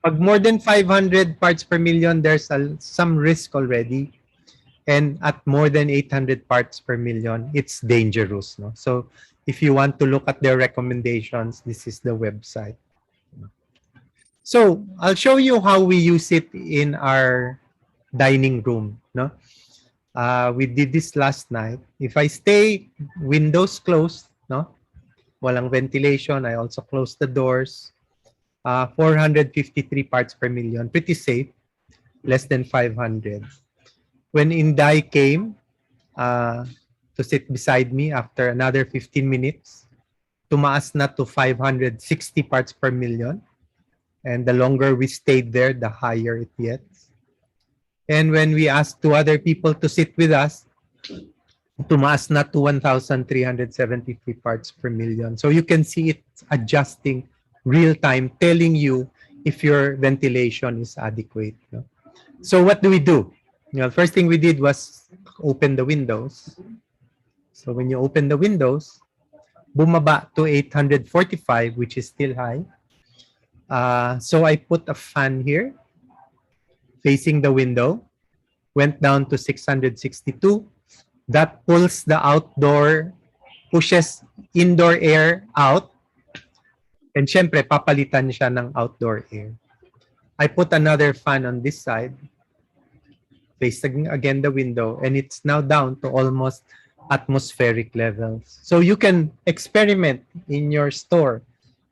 Pag more than 500 parts per million, there's some risk already. And at more than 800 parts per million, it's dangerous. No? So if you want to look at their recommendations, this is the website. So I'll show you how we use it in our dining room. No? We did this last night. If I stay windows closed, no? Walang ventilation, I also close the doors. 453 parts per million, pretty safe, less than 500. When Inday came to sit beside me after another 15 minutes, tumaas na to 560 parts per million. And the longer we stayed there, the higher it gets. And when we asked two other people to sit with us, tumaas na to 1,373 parts per million. So you can see it adjusting real time, telling you if your ventilation is adequate. No? So what do we do? First thing we did was open the windows. So when you open the windows, bumaba to 845, which is still high. So I put a fan here, facing the window, went down to 662. That pulls the outdoor, pushes indoor air out. And syempre, papalitan siya ng outdoor air. I put another fan on this side, facing again the window, and it's now down to almost atmospheric levels. So you can experiment in your store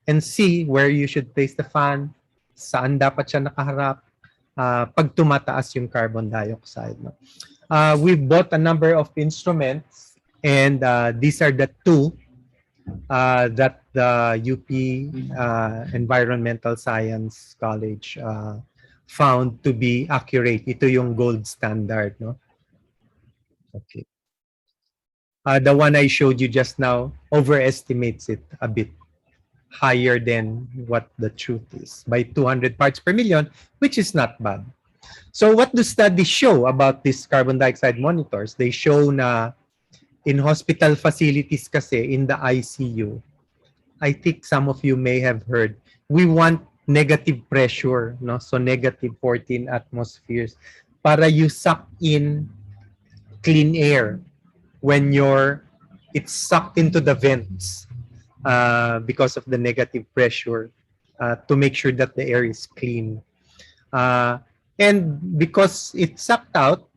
and see where you should place the fan, saan dapat siya nakaharap, pag tumataas yung carbon dioxide. No? We bought a number of instruments, and these are the two that the UP Environmental Science College found to be accurate. Ito yung gold standard. No? Okay. The one I showed you just now overestimates it a bit higher than what the truth is by 200 parts per million, which is not bad. So what do studies show about these carbon dioxide monitors? They show na in hospital facilities kasi, in the ICU, I think some of you may have heard, we want negative pressure, no? So negative 14 atmospheres para you suck in clean air when it's sucked into the vents because of the negative pressure to make sure that the air is clean. And because it's sucked out,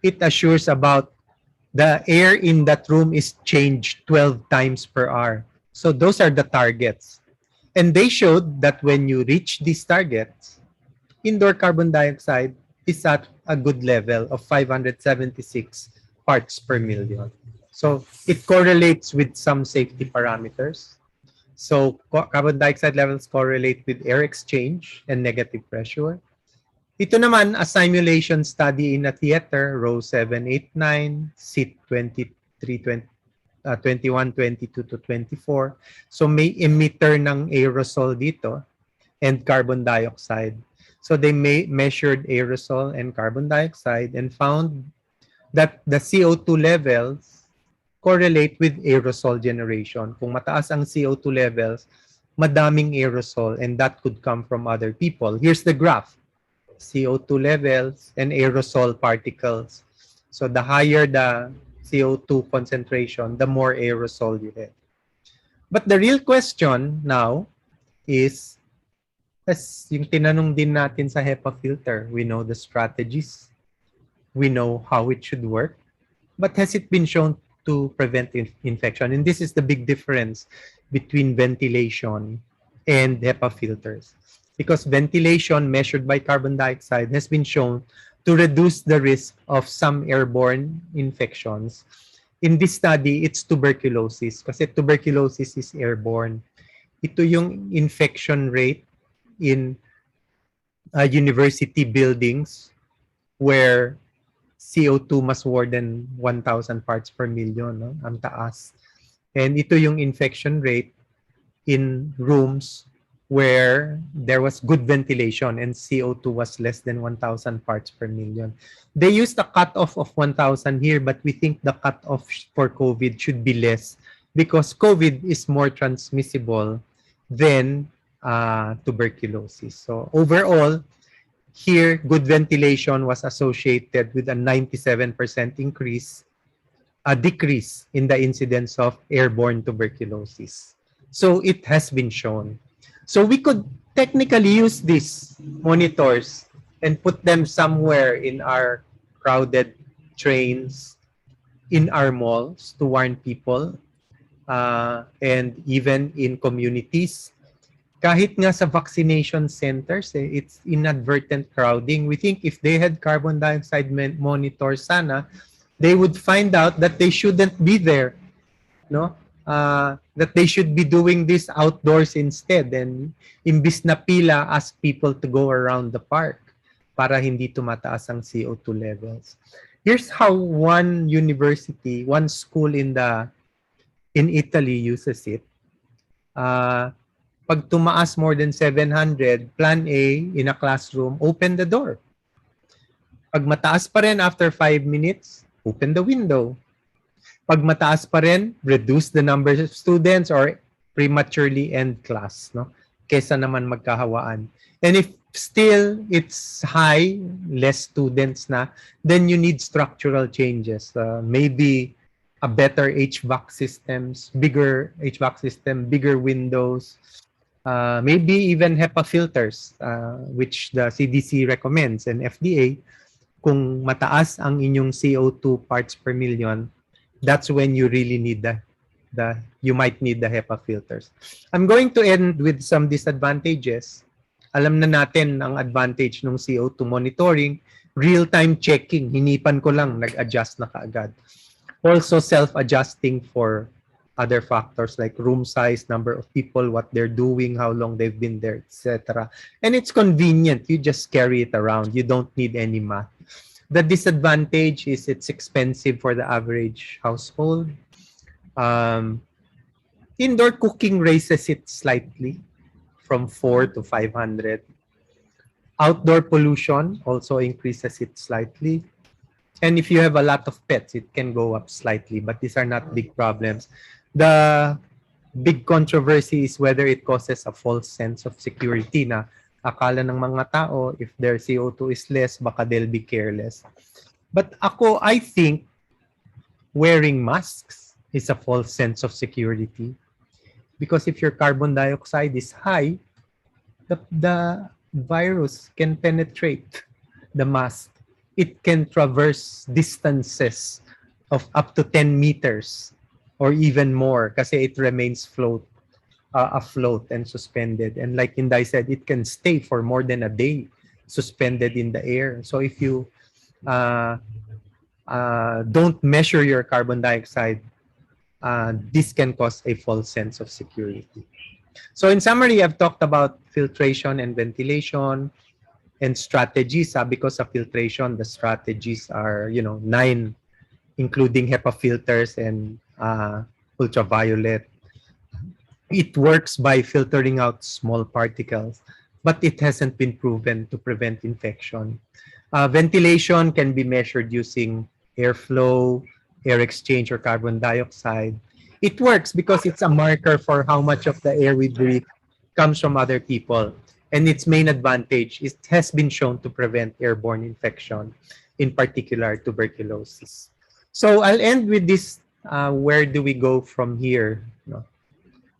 it assures about the air in that room is changed 12 times per hour. So those are the targets. And they showed that when you reach these targets, indoor carbon dioxide is at a good level of 576 parts per million. So it correlates with some safety parameters. So carbon dioxide levels correlate with air exchange and negative pressure. Ito naman, a simulation study in a theater, row 7, 8, 9, seat 23, 21, 22 to 24. So may emitter ng aerosol dito and carbon dioxide. So they measured aerosol and carbon dioxide and found that the CO2 levels correlate with aerosol generation. Kung mataas ang CO2 levels, madaming aerosol and that could come from other people. Here's the graph. CO2 levels and aerosol particles. So the higher the CO2 concentration, the more aerosol you have. But the real question now is, as yung tinanong din natin sa HEPA filter, we know the strategies, we know how it should work, but has it been shown to prevent infection? And this is the big difference between ventilation and HEPA filters. Because ventilation measured by carbon dioxide has been shown to reduce the risk of some airborne infections. In this study, it's tuberculosis kasi tuberculosis is airborne. Ito yung infection rate in university buildings where CO2 mas more than 1,000 parts per million, no? Ang taas. And ito yung infection rate in rooms where there was good ventilation and CO2 was less than 1,000 parts per million. They used a cutoff of 1,000 here, but we think the cutoff for COVID should be less because COVID is more transmissible than tuberculosis. So overall, here, good ventilation was associated with a 97% decrease in the incidence of airborne tuberculosis. So it has been shown. So we could technically use these monitors and put them somewhere in our crowded trains, in our malls to warn people, and even in communities. Kahit nga sa vaccination centers, it's inadvertent crowding. We think if they had carbon dioxide monitors sana, they would find out that they shouldn't be there, no? That they should be doing this outdoors instead, and imbis na pila, ask people to go around the park para hindi tumataas ang CO2 levels. Here's how one university, one school in Italy uses it. Pag tumaas more than 700, plan A in a classroom, open the door. Pag mataas pa rin after 5 minutes, open the window. Pag mataas pa rin, reduce the number of students or prematurely end class, no? Kesa naman magkahawaan. And if still it's high, less students na, then you need structural changes. Maybe a better HVAC systems, bigger HVAC system, bigger windows, maybe even HEPA filters, which the CDC recommends, and FDA. Kung mataas ang inyong CO2 parts per million, that's when you really need you might need the HEPA filters. I'm going to end with some disadvantages. Alam na natin ang advantage ng CO2 monitoring, real-time checking, hinipan ko lang, nag-adjust na kaagad. Also self-adjusting for other factors like room size, number of people, what they're doing, how long they've been there, etc. And it's convenient. You just carry it around. You don't need any math. The disadvantage is it's expensive for the average household. Indoor cooking raises it slightly from 4 to 500. Outdoor pollution also increases it slightly. And if you have a lot of pets, it can go up slightly, but these are not big problems. The big controversy is whether it causes a false sense of security na akala ng mga tao, if their CO2 is less, baka they'll be careless. But I think wearing masks is a false sense of security. Because if your carbon dioxide is high, the virus can penetrate the mask. It can traverse distances of up to 10 meters or even more kasi it remains afloat and suspended. And like Inday said, it can stay for more than a day suspended in the air. So if you uh, don't measure your carbon dioxide, this can cause a false sense of security. So in summary, I've talked about filtration and ventilation and strategies. Because of filtration, the strategies are, 9, including HEPA filters and ultraviolet. It works by filtering out small particles, but it hasn't been proven to prevent infection. Ventilation can be measured using airflow, air exchange, or carbon dioxide. It works because it's a marker for how much of the air we breathe comes from other people. And its main advantage is it has been shown to prevent airborne infection, in particular tuberculosis. So I'll end with this, where do we go from here?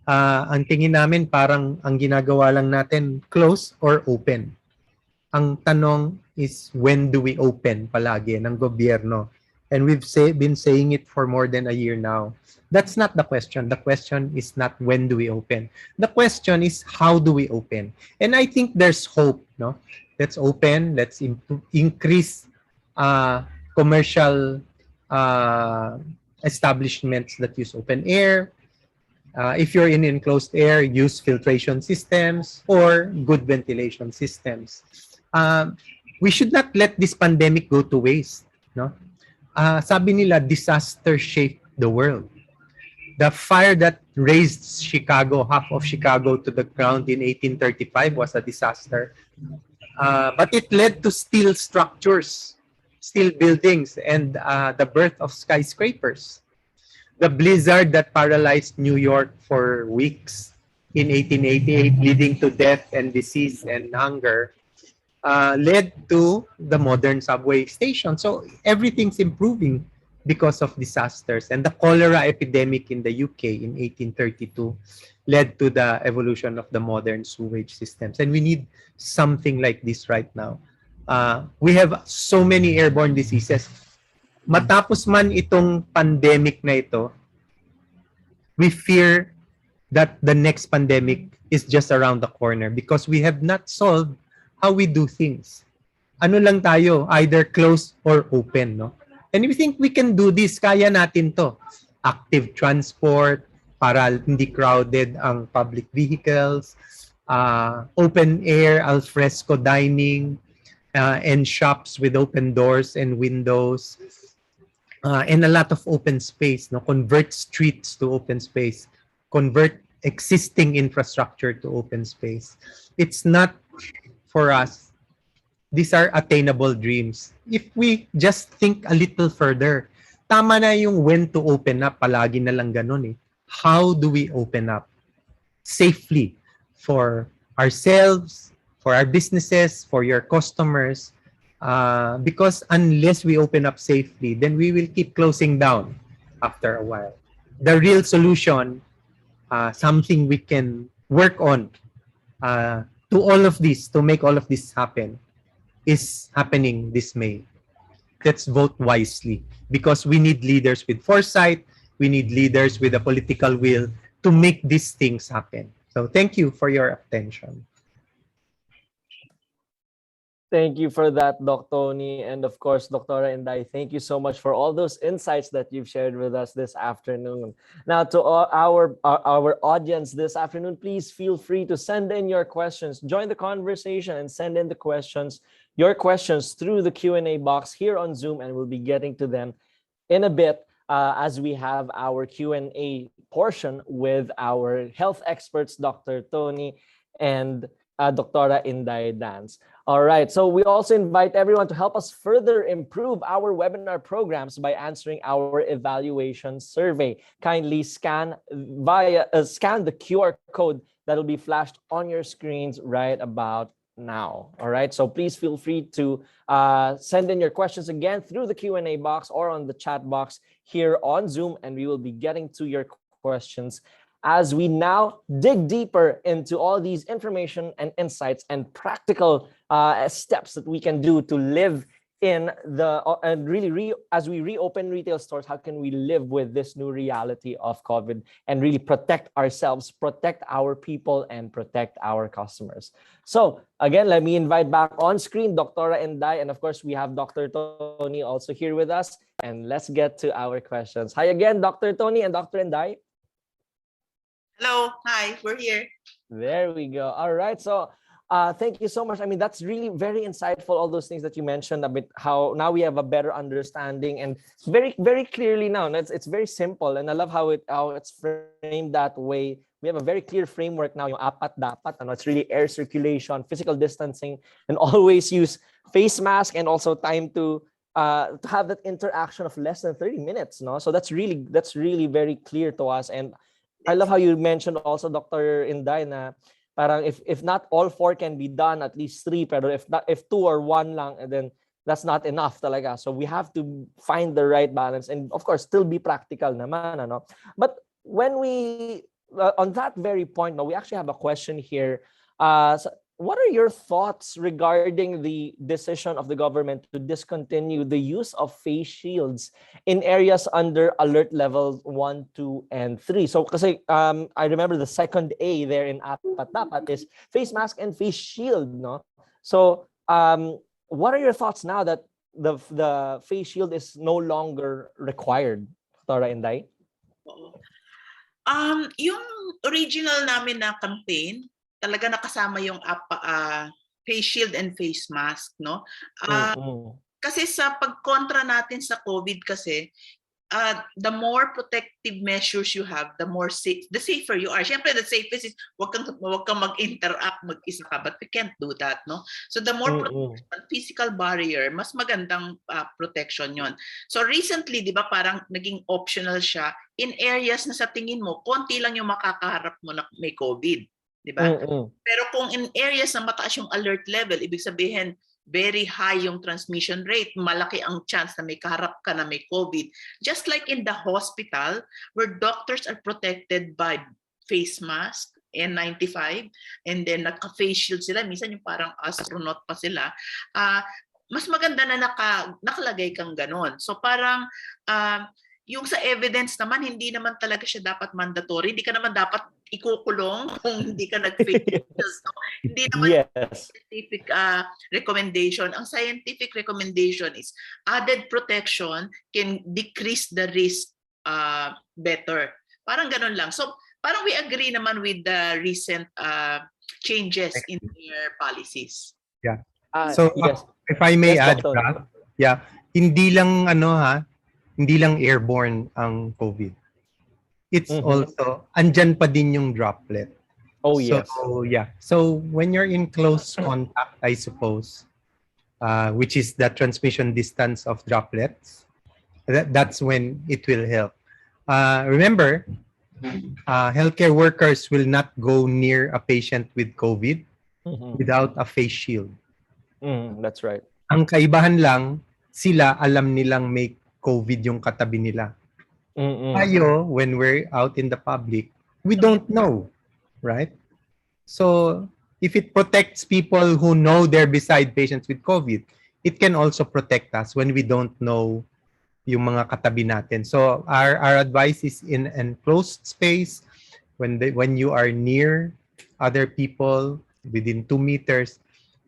Ang tingin namin parang ang ginagawa lang natin close or open. Ang tanong is when do we open palagi ng gobyerno? And we've been saying it for more than a year now. That's not the question. The question is not when do we open. The question is how do we open? And I think there's hope. No, let's open. Let's increase commercial establishments that use open air. If you're in enclosed air, use filtration systems or good ventilation systems. We should not let this pandemic go to waste. No? Sabi nila, disaster shaped the world. The fire that razed Chicago, half of Chicago to the ground in 1835 was a disaster. But it led to steel structures, steel buildings, and the birth of skyscrapers. The blizzard that paralyzed New York for weeks in 1888, leading to death and disease and hunger, led to the modern subway station. So everything's improving because of disasters. And the cholera epidemic in the UK in 1832 led to the evolution of the modern sewage systems. And we need something like this right now. We have so many airborne diseases. Matapos man itong pandemic na ito, we fear that the next pandemic is just around the corner because we have not solved how we do things. Ano lang tayo, either close or open, no? And we think we can do this, kaya natin to. Active transport, para hindi crowded ang public vehicles, open air, al fresco dining, and shops with open doors and windows. And a lot of open space, no? Convert streets to open space, convert existing infrastructure to open space. It's not for us. These are attainable dreams. If we just think a little further, tama na yung when to open up, palagi na lang ganun eh. How do we open up safely for ourselves, for our businesses, for your customers? Because unless we open up safely, then we will keep closing down after a while. The real solution, something we can work on to all of this, to make all of this happen, is happening this May. Let's vote wisely because we need leaders with foresight. We need leaders with a political will to make these things happen. So thank you for your attention. Thank you for that, Doc Tony. And of course, Dr. Inday, thank you so much for all those insights that you've shared with us this afternoon. Now, to our audience this afternoon, please feel free to send in your questions. Join the conversation and send in your questions through the Q&A box here on Zoom, and we'll be getting to them in a bit as we have our Q&A portion with our health experts, Dr. Tony and Dr. Inday Dance. All right, so we also invite everyone to help us further improve our webinar programs by answering our evaluation survey. Kindly scan the QR code that will be flashed on your screens right about now. All right, so please feel free to send in your questions again through the Q&A box or on the chat box here on Zoom, and we will be getting to your questions as we now dig deeper into all these information and insights and practical steps that we can do to live in the and really as we reopen retail stores, how can we live with this new reality of COVID and really protect ourselves, protect our people, and protect our customers? So again, let me invite back on screen Dr. Inday, and of course we have Dr. Tony also here with us, and let's get to our questions. Hi again, Dr. Tony and Dr. Inday. Hello, hi, we're here. There we go. All right, so thank you so much. I mean, that's really very insightful, all those things that you mentioned, a bit how now we have a better understanding, and very clearly now. It's very simple, and I love how it's framed that way. We have a very clear framework now, yung apat dapat, ano, it's really air circulation, physical distancing, and always use face mask, and also time to have that interaction of less than 30 minutes. No, so that's really very clear to us. And I love how you mentioned also, Dr. Inday, na parang if not all four can be done, at least three, pero if two or one lang, and then that's not enough talaga. So we have to find the right balance, and of course still be practical naman, ano. But when we on that very point, no, we actually have a question here. So what are your thoughts regarding the decision of the government to discontinue the use of face shields in areas under alert level 1, 2, and 3? So kasi I remember the second A there in apat dapat is face mask and face shield, no? So what are your thoughts now that the face shield is no longer required, Dr. Inday? Yung original namin na campaign, talaga nakasama yung face shield and face mask, no? Kasi sa pagkontra natin sa COVID kasi, the more protective measures you have, the safer you are. Siyempre, the safest is wag kang mag-interact mag-isa ka, but we can't do that, no? So the more physical barrier, mas magandang protection yon. So recently, di ba, parang naging optional siya in areas na sa tingin mo, konti lang yung makakaharap mo na may COVID. Diba? Pero kung in areas na mataas yung alert level, ibig sabihin very high yung transmission rate, malaki ang chance na may kaharap ka na may COVID. Just like in the hospital, where doctors are protected by face mask, N95, and then naka-face shield sila, minsan yung parang astronaut pa sila, mas maganda na nakalagay kang ganon. So parang yung sa evidence naman, hindi naman talaga siya dapat mandatory. Hindi ka naman dapat ikukulong kung hindi ka nag-face shield. So, hindi naman scientific recommendation. Ang scientific recommendation is added protection can decrease the risk better. Parang ganun lang. So parang we agree naman with the recent changes in their policies. Yeah. So if I may add, hindi lang hindi lang airborne ang COVID. It's also, andyan pa din yung droplet. Oh, yes. So, yeah. So, when you're in close contact, I suppose, which is the transmission distance of droplets, that's when it will help. Remember, healthcare workers will not go near a patient with COVID without a face shield. That's right. Ang kaibahan lang, sila alam nilang may COVID yung katabi nila. Tayo, when we're out in the public, we don't know, right? So, if it protects people who know they're beside patients with COVID, it can also protect us when we don't know yung mga katabi natin. So, our advice is in enclosed space, when you are near other people within 2 meters,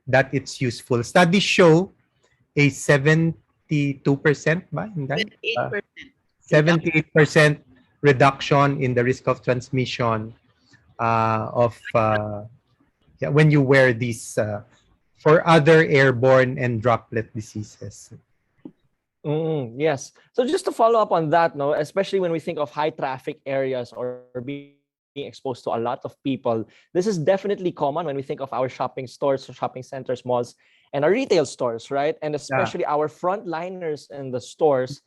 that it's useful. Studies show a 72% ba? 78% reduction in the risk of transmission when you wear these for other airborne and droplet diseases. Yes. So just to follow up on that, no, especially when we think of high traffic areas or being exposed to a lot of people, this is definitely common when we think of our shopping stores, shopping centers, malls, and our retail stores, right? And especially our frontliners in the stores.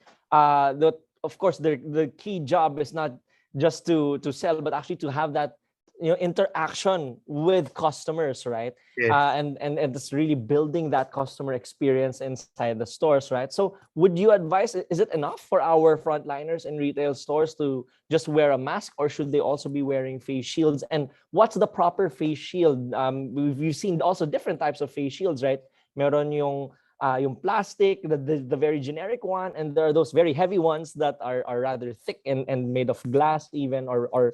Of course, the key job is not just to sell, but actually to have that interaction with customers, right? Yes. And it's really building that customer experience inside the stores, right? So would you advise, is it enough for our frontliners in retail stores to just wear a mask, or should they also be wearing face shields? And what's the proper face shield? We've seen also different types of face shields, right? Meron yung yung plastic, the very generic one, and there are those very heavy ones that are rather thick and made of glass even, or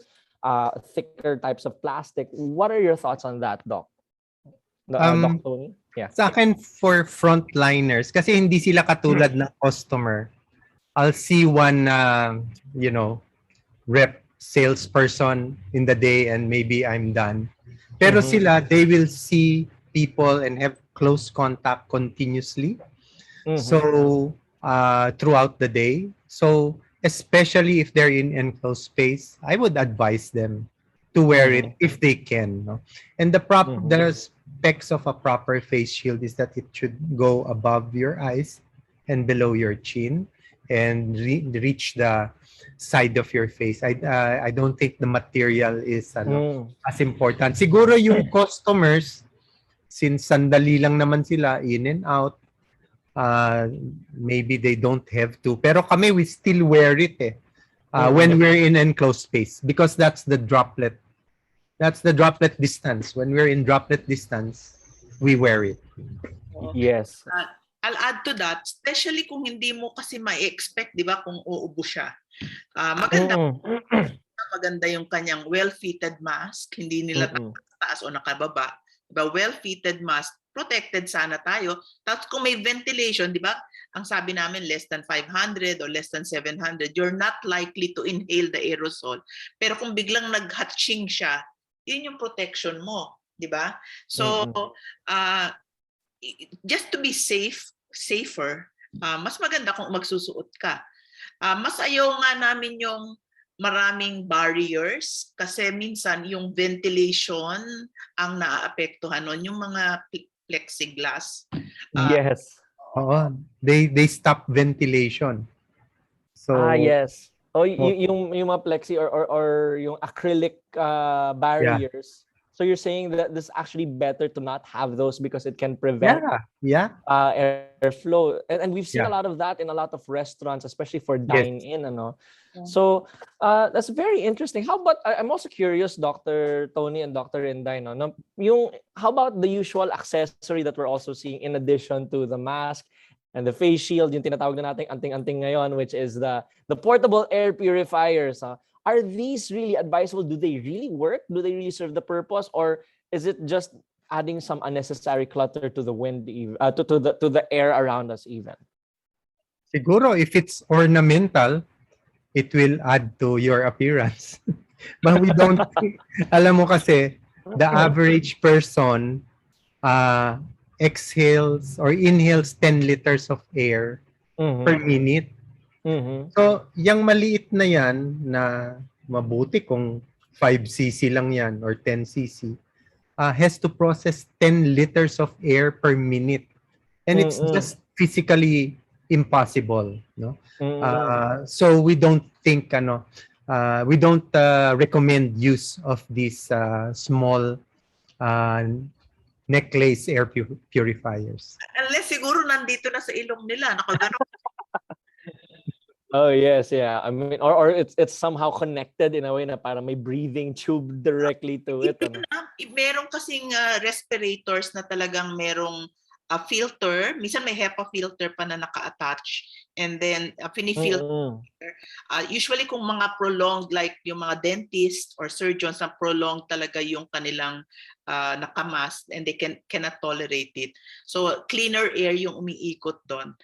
thicker types of plastic. What are your thoughts on that, Doc? Doc Tony? Yeah. Sa akin, for frontliners, kasi hindi sila katulad ng customer. I'll see one, rep salesperson in the day and maybe I'm done. Pero sila, they will see people and have close contact continuously. So, throughout the day. So, especially if they're in enclosed space, I would advise them to wear it if they can. No? And the specs of a proper face shield is that it should go above your eyes and below your chin and reach the side of your face. I don't think the material is as important. Siguro yung customers, since sandali lang naman sila, in and out, maybe they don't have to. Pero kami, we still wear it when we're in enclosed space because that's the droplet. That's the droplet distance. When we're in droplet distance, we wear it. Yes. I'll add to that, especially kung hindi mo kasi ma-expect, di ba, kung uubo siya. Maganda yung kanyang well-fitted mask, hindi nila taas o nakababa. Diba? Well-fitted mask, protected sana tayo. Tapos kung may ventilation, di ba, ang sabi namin less than 500 or less than 700, you're not likely to inhale the aerosol. Pero kung biglang nag-hatching siya, yun yung protection mo, di ba? So, just to be safer, mas maganda kung magsusuot ka. Mas ayaw nga namin yung maraming barriers kasi minsan yung ventilation ang naaapektuhan nun, yung mga plexiglass. Yes. They stop ventilation. So yes. Yung mga plexi or yung acrylic barriers. So you're saying that this is actually better to not have those because it can prevent airflow. And we've seen a lot of that in a lot of restaurants, especially for dine-in. So that's very interesting. How about, I'm also curious, Dr. Tony and Dr. Inday, how about the usual accessory that we're also seeing in addition to the mask and the face shield, yung tinatawag na natin anting-anting ngayon, which is the portable air purifiers. Are these really advisable? Do they really work? Do they really serve the purpose? Or is it just adding some unnecessary clutter to the wind, to the air around us even? Siguro, if it's ornamental, it will add to your appearance. But we don't, alam mo kasi, the average person exhales or inhales 10 liters of air per minute. So, yung maliit na yan na mabuti kung 5 cc lang yan or 10 cc has to process 10 liters of air per minute. And it's just physically impossible. No? So, we don't think, we don't recommend use of these small necklace air purifiers. Unless siguro nandito na sa ilong nila, nakagano. Oh yes, yeah. I mean, or it's somehow connected in a way na parang may breathing tube directly to it. Meron kasing respirators na talagang merong filter. Minsan may HEPA filter pa na naka-attach. And then pinifilter. Usually kung mga prolonged, like yung mga dentists or surgeons na prolonged talaga yung kanilang nakamask and they cannot tolerate it. So cleaner air yung umiikot doon.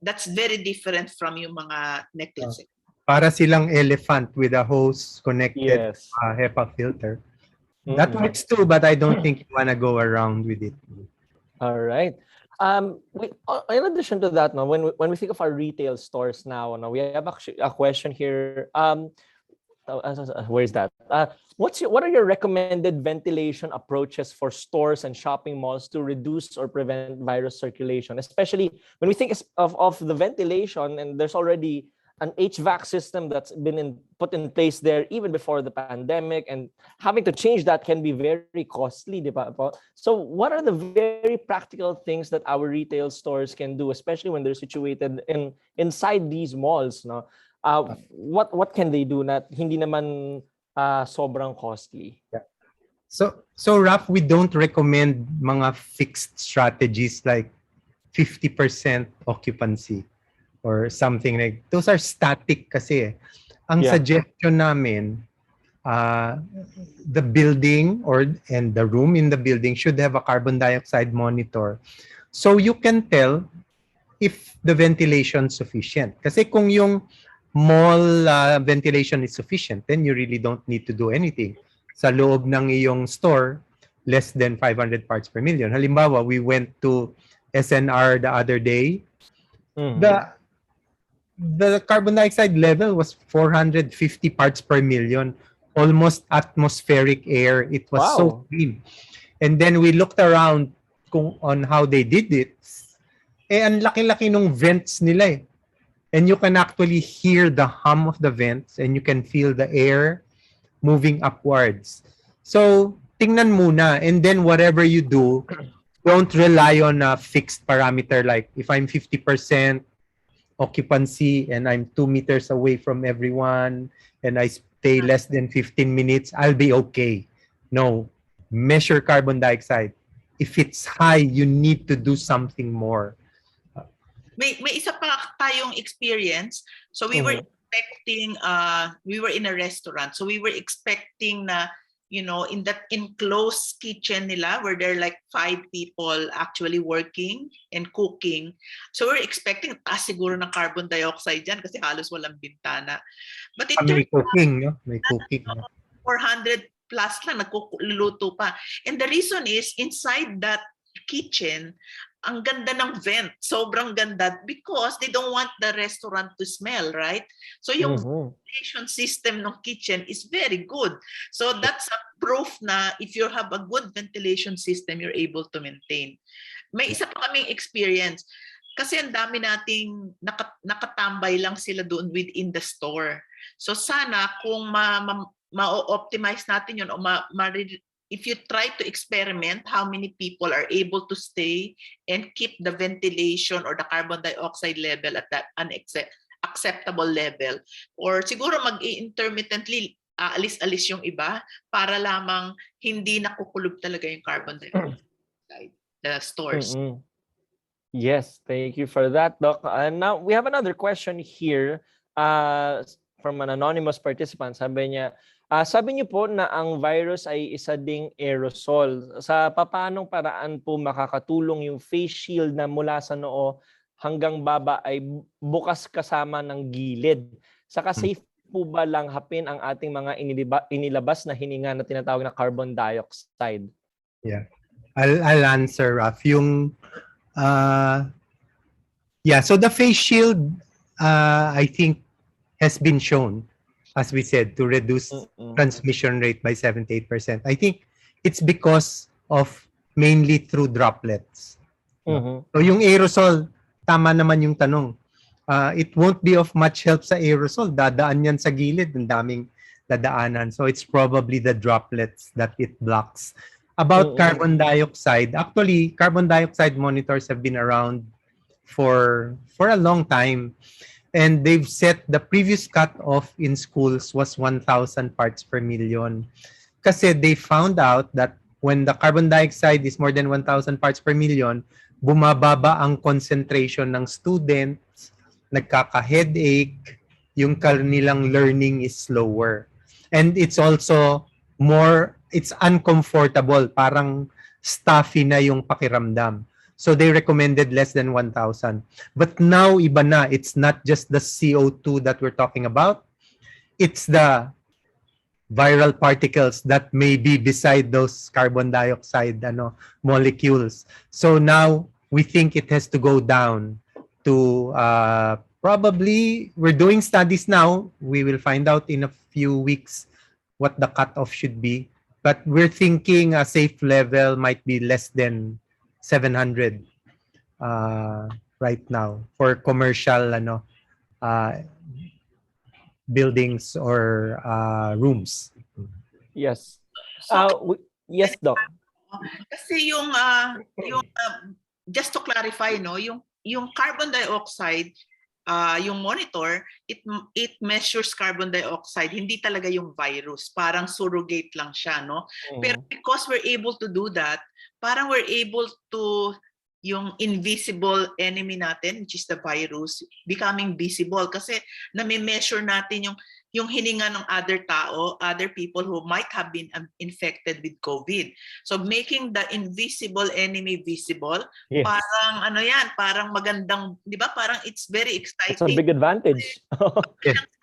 That's very different from yung mga necklaces. Para silang elephant with a hose connected HEPA filter. That works too, but I don't think you want to go around with it. All right. In addition to that, when we think of our retail stores now, we have a question here. Where is that? What are your recommended ventilation approaches for stores and shopping malls to reduce or prevent virus circulation? Especially when we think of the ventilation, and there's already an HVAC system that's been put in place there even before the pandemic, and having to change that can be very costly. So what are the very practical things that our retail stores can do, especially when they're situated inside these malls? No? What can they do na hindi naman sobrang costly? So Raf, we don't recommend mga fixed strategies like 50% occupancy or something like. Those are static kasi. Ang Yeah. suggestion namin, the building and the room in the building should have a carbon dioxide monitor. So you can tell if the ventilation is sufficient. Kasi kung yung mall ventilation is sufficient, then you really don't need to do anything. Sa loob ng iyong store, less than 500 parts per million. Halimbawa, we went to SNR the other day. The carbon dioxide level was 450 parts per million, almost atmospheric air. It was so clean. And then we looked around on how they did it. Ang laki-laki nung vents nila eh. And you can actually hear the hum of the vents and you can feel the air moving upwards. So, tingnan muna. And then whatever you do, don't rely on a fixed parameter like if I'm 50% occupancy and I'm 2 meters away from everyone and I stay less than 15 minutes, I'll be okay. No. Measure carbon dioxide. If it's high, you need to do something more. May isa pa tayong experience. So we were expecting, we were in a restaurant. So we were expecting na, in that enclosed kitchen nila where there are like 5 people actually working and cooking. So we're expecting taas siguro ng carbon dioxide dyan kasi halos walang bintana. But it May turned cooking, no? May cooking. 400 plus lang, nagluluto pa. And the reason is, inside that kitchen, ang ganda ng vent, sobrang ganda because they don't want the restaurant to smell, right? So yung ventilation system ng kitchen is very good. So that's a proof na if you have a good ventilation system, you're able to maintain. May isa pa kaming experience. Kasi ang dami nating nakatambay lang sila doon within the store. So sana kung ma-optimize natin yun o if you try to experiment how many people are able to stay and keep the ventilation or the carbon dioxide level at that acceptable level, or siguro mag-intermittently alis-alis yung iba para lamang hindi nakukulog talaga yung carbon dioxide the stores. Yes, thank you for that, Doc. And now we have another question here from an anonymous participant. Sabi niyo po na ang virus ay isa ding aerosol. Sa paanong paraan po makakatulong yung face shield na mula sa noo hanggang baba ay bukas kasama ng gilid? Saka safe po ba langhapin ang ating mga inilabas na hininga na tinatawag na carbon dioxide? Yeah. I'll answer, Raf. So the face shield, I think, has been shown, as we said, to reduce transmission rate by 78%. I think it's because of mainly through droplets. So yung aerosol, tama naman yung tanong. It won't be of much help sa aerosol. Dadaan yan sa gilid, ang daming dadaanan. So it's probably the droplets that it blocks. About carbon dioxide, actually, carbon dioxide monitors have been around for a long time. And they've set the previous cutoff in schools was 1,000 parts per million. Kasi they found out that when the carbon dioxide is more than 1,000 parts per million, bumababa ang concentration ng students, nagkaka-headache, yung kanilang learning is slower. And it's also it's uncomfortable, parang stuffy na yung pakiramdam. So they recommended less than 1,000. But now, iba na. It's not just the CO2 that we're talking about. It's the viral particles that may be beside those carbon dioxide molecules. So now, we think it has to go down to probably, we're doing studies now. We will find out in a few weeks what the cutoff should be. But we're thinking a safe level might be less than 700 right now for commercial buildings or rooms. Yes. Yes, Doc. Kasi yung just to clarify, yung carbon dioxide, yung monitor, it measures carbon dioxide, hindi talaga yung virus, parang surrogate lang siya, no? Pero because we're able to do that, parang we're able to yung invisible enemy natin, which is the virus, becoming visible kasi nami-measure natin yung hininga ng other tao, other people who might have been infected with COVID. So making the invisible enemy visible, Yes. parang ano yan, parang magandang, di ba? Parang it's very It's a exciting. big advantage.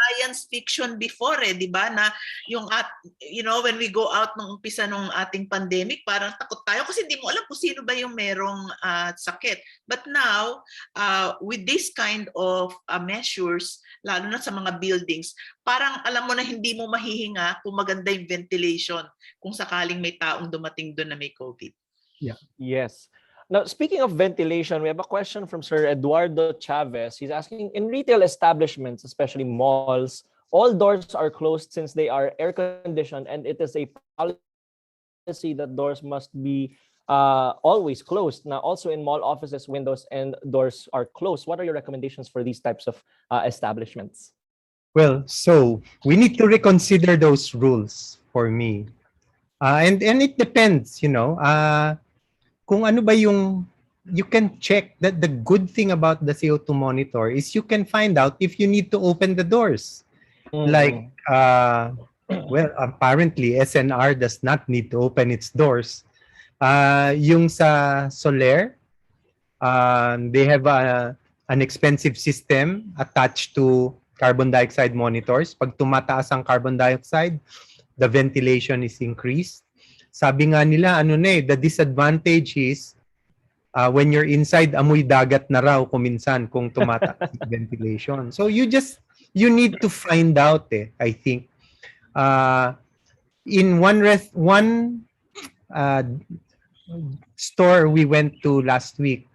Science fiction before di ba, na yung when we go out nung umpisa nung ating pandemic, parang takot tayo kasi hindi mo alam kung sino ba yung merong sakit. But now, with this kind of measures, lalo na sa mga buildings, parang alam mo na hindi mo mahihinga kung maganda yung ventilation kung sakaling may taong dumating doon na may COVID. Yes. Now, speaking of ventilation, we have a question from Sir Eduardo Chavez. He's asking, in retail establishments, especially malls, all doors are closed since they are air-conditioned, and it is a policy that doors must be always closed. Now, also in mall offices, windows and doors are closed. What are your recommendations for these types of establishments? Well, so we need to reconsider those rules for me. And it depends, kung ano ba yung, you can check that the good thing about the CO2 monitor is you can find out if you need to open the doors. Like, well, apparently SNR does not need to open its doors. Yung sa Soler, they have an expensive system attached to carbon dioxide monitors. Pag tumataas ang carbon dioxide, the ventilation is increased. Sabi nga nila, the disadvantage is when you're inside, amoy dagat na raw kuminsan kung tumataas yung ventilation. So you need to find out, I think. In one store we went to last week,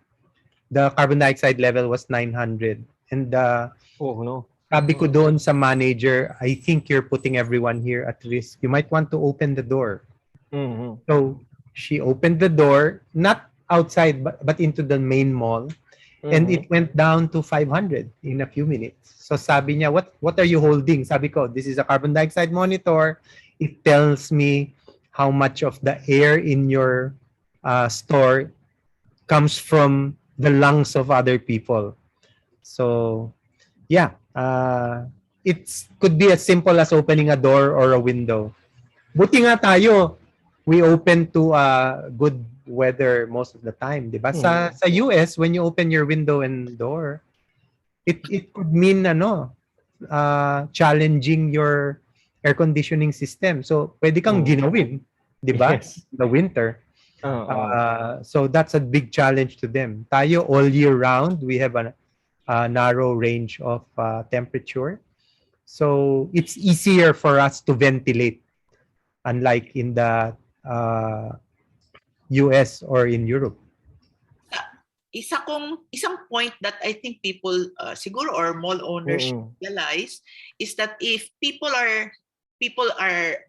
the carbon dioxide level was 900. And oh no. Sabi ko doon sa manager, I think you're putting everyone here at risk. You might want to open the door. So she opened the door, not outside, but into the main mall. And it went down to 500 in a few minutes. So sabi niya, what are you holding? Sabi ko, this is a carbon dioxide monitor. It tells me how much of the air in your store comes from the lungs of other people. So yeah, it could be as simple as opening a door or a window. Buti nga tayo, we open to good weather most of the time, di ba? Sa US, when you open your window and door, it could mean challenging your air conditioning system. So pwede kang ginawin, di ba? Yes. The winter. So that's a big challenge to them. Tayo all year round, we have a narrow range of temperature. So it's easier for us to ventilate, unlike in the US or in Europe. Isang point that I think people siguro or mall owners realize is that if people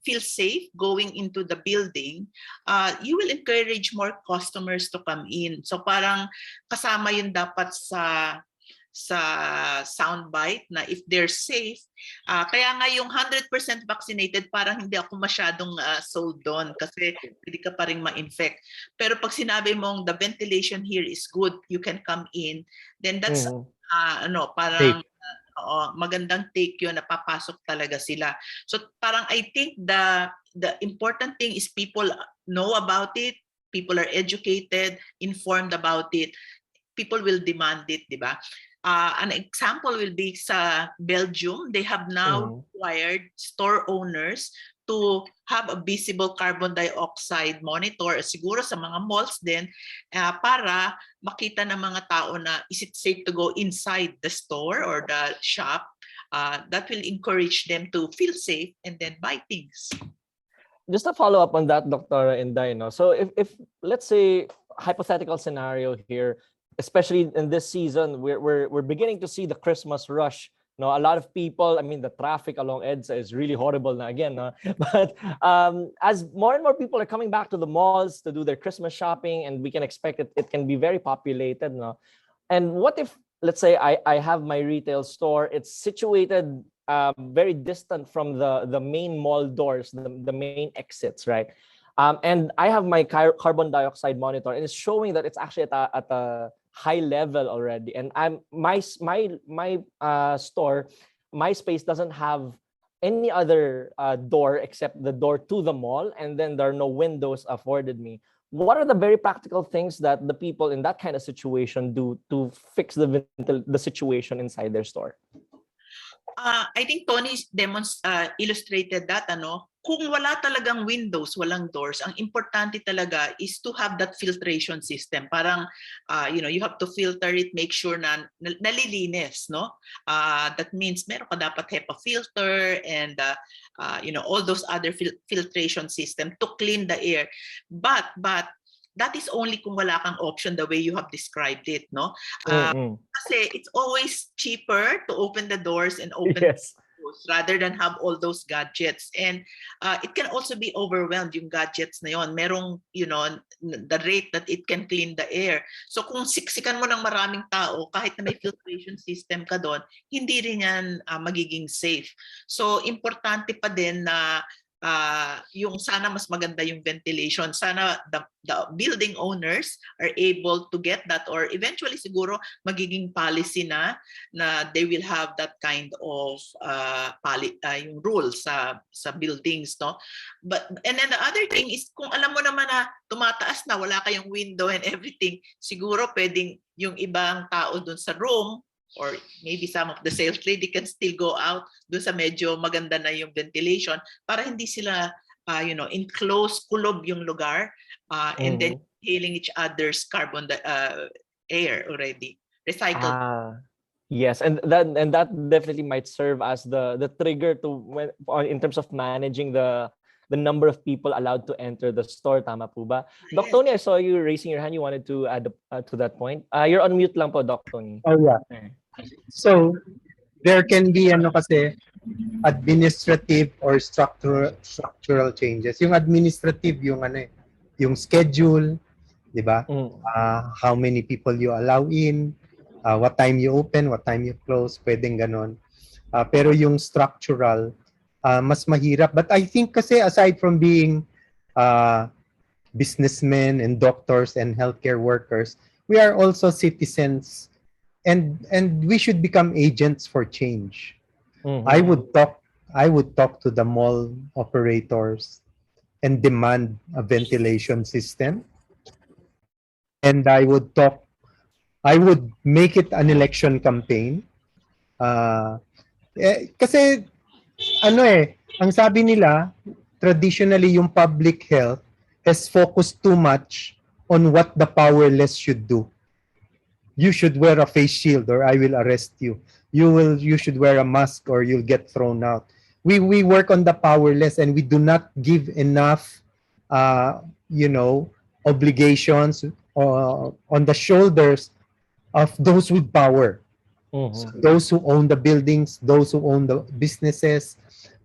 feel safe going into the building, you will encourage more customers to come in. So parang kasama yun dapat sa soundbite na if they're safe, kaya nga yung 100% vaccinated, parang hindi ako masyadong sold doon kasi pwede ka pa rin ma-infect. Pero pag sinabi mong the ventilation here is good, you can come in, then that's parang magandang take yun na papasok talaga sila. So parang I think the important thing is people know about it, people are educated, informed about it, people will demand it, di ba? An example will be sa Belgium. They have now required store owners to have a visible carbon dioxide monitor, siguro sa mga malls din, para makita ng mga tao na is it safe to go inside the store or the shop. That will encourage them to feel safe and then buy things. Just to follow up on that, Dr. Inday, so if let's say hypothetical scenario here, especially in this season, we're beginning to see the Christmas rush. A lot of people, the traffic along EDSA is really horrible now again. But as more and more people are coming back to the malls to do their Christmas shopping, and we can expect it can be very populated. And what if, let's say I have my retail store, it's situated very distant from the main mall doors, the main exits, right? And I have my carbon dioxide monitor, and it's showing that it's actually at a high level already. And my store, my space doesn't have any other door except the door to the mall, and then there are no windows afforded me. What are the very practical things that the people in that kind of situation do to fix the situation inside their store? I think Tony illustrated that, kung wala talagang windows, walang doors, ang importante talaga is to have that filtration system. Parang, you have to filter it, make sure na nalilinis, no? That means meron ka dapat HEPA filter and, all those other filtration system to clean the air. But that is only kung wala kang option the way you have described it, no? Kasi it's always cheaper to open the doors and open the windows rather than have all those gadgets. And it can also be overwhelmed, yung gadgets na yon. Merong, the rate that it can clean the air. So kung siksikan mo ng maraming tao, kahit na may filtration system ka doon, hindi rin yan magiging safe. So importante pa din na yung sana mas maganda yung ventilation. Sana the building owners are able to get that, or eventually siguro magiging policy na they will have that kind of yung rules sa buildings, no? And then the other thing is, kung alam mo naman na tumataas na, wala kayong window and everything, siguro pwedeng yung ibang tao dun sa room, or maybe some of the sales lady can still go out doon sa medyo maganda na yung ventilation para hindi sila, enclosed, kulob yung lugar, and then inhaling each other's carbon air already. Recycled. Yes, and that definitely might serve as the trigger to in terms of managing the number of people allowed to enter the store. Tama po ba? Doc Tony, I saw you raising your hand. You wanted to add to that point. You're on mute lang po, Doc Tony. Oh, yeah. So, there can be kasi administrative or structural changes. Yung administrative, yung schedule, di ba? How many people you allow in, what time you open, what time you close, pwedeng ganon. Pero yung structural, mas mahirap. But I think kasi aside from being businessmen and doctors and healthcare workers, we are also citizens, and we should become agents for change. I would talk to the mall operators and demand a ventilation system, and I would make it an election campaign. Kasi ang sabi nila, traditionally yung public health has focused too much on what the powerless should do. You should wear a face shield or I will arrest you. You should wear a mask or you'll get thrown out. We work on the powerless, and we do not give enough obligations on the shoulders of those with power. So those who own the buildings, those who own the businesses,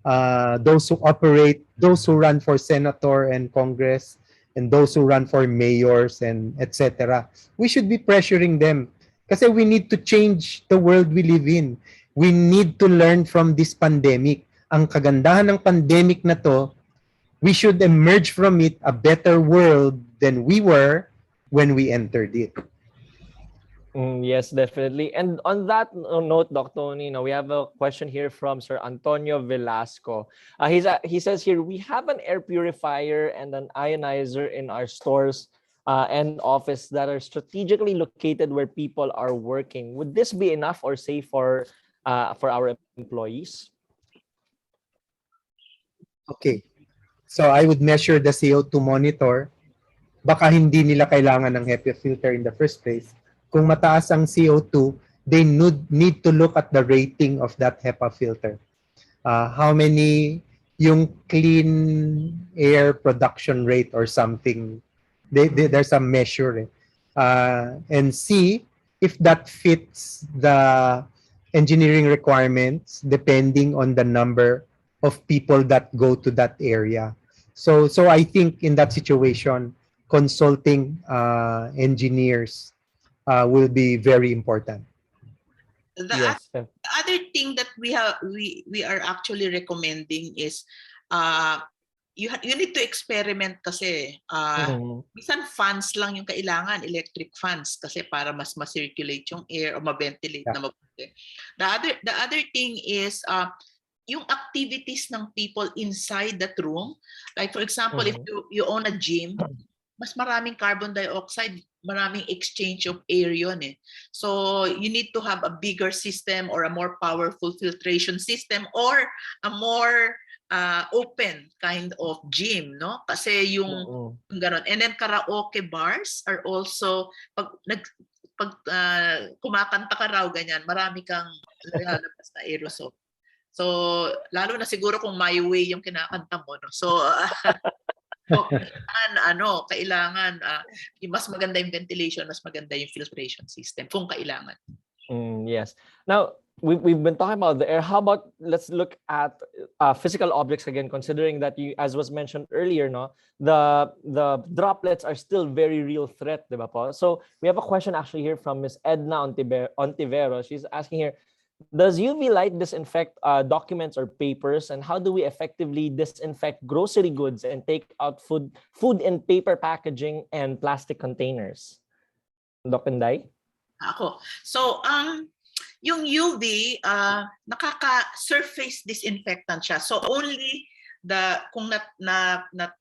those who operate, those who run for senator and Congress, and those who run for mayors and etc. We should be pressuring them kasi we need to change the world we live in. We need to learn from this pandemic. Ang kagandahan ng pandemic na to, we should emerge from it a better world than we were when we entered it. Yes, definitely. And on that note, Dr. Tony, we have a question here from Sir Antonio Velasco. He says here, we have an air purifier and an ionizer in our stores and office that are strategically located where people are working. Would this be enough or safe for our employees? Okay. So I would measure the CO2 monitor. Baka hindi nila kailangan ng HEPA filter in the first place. Kung mataas ang CO2, they need to look at the rating of that HEPA filter. How many yung clean air production rate or something. There's a measure. And see if that fits the engineering requirements depending on the number of people that go to that area. So I think in that situation, consulting engineers will be very important. The other thing that we are actually recommending is you need to experiment kasi. Minsan fans lang yung kailangan, electric fans kasi para mas ma-circulate yung air o ma-ventilate na mabuti. The other thing is yung activities ng people inside that room. Like for example, if you own a gym, mas maraming carbon dioxide, maraming exchange of air yun eh. So you need to have a bigger system or a more powerful filtration system or a more open kind of gym, no? Kasi yung ganun. And then karaoke bars are also pag kumakanta ka raw ganyan, marami kang lalabas na aerosol. So lalo na siguro kung My Way yung kinakanta mo, no? So kailangan mas maganda yung ventilation, mas maganda yung filtration system kung kailangan. Yes. Now, we've been talking about the air. How about let's look at physical objects again, considering that you, as was mentioned earlier, no, the droplets are still very real threat, diba po? So we have a question actually here from Miss Edna Ontivero. She's asking here, does UV light disinfect documents or papers, and how do we effectively disinfect grocery goods and take out food in paper packaging and plastic containers? Doc Inday? Ako. So, yung UV, nakaka-surface disinfectant siya. So, only kung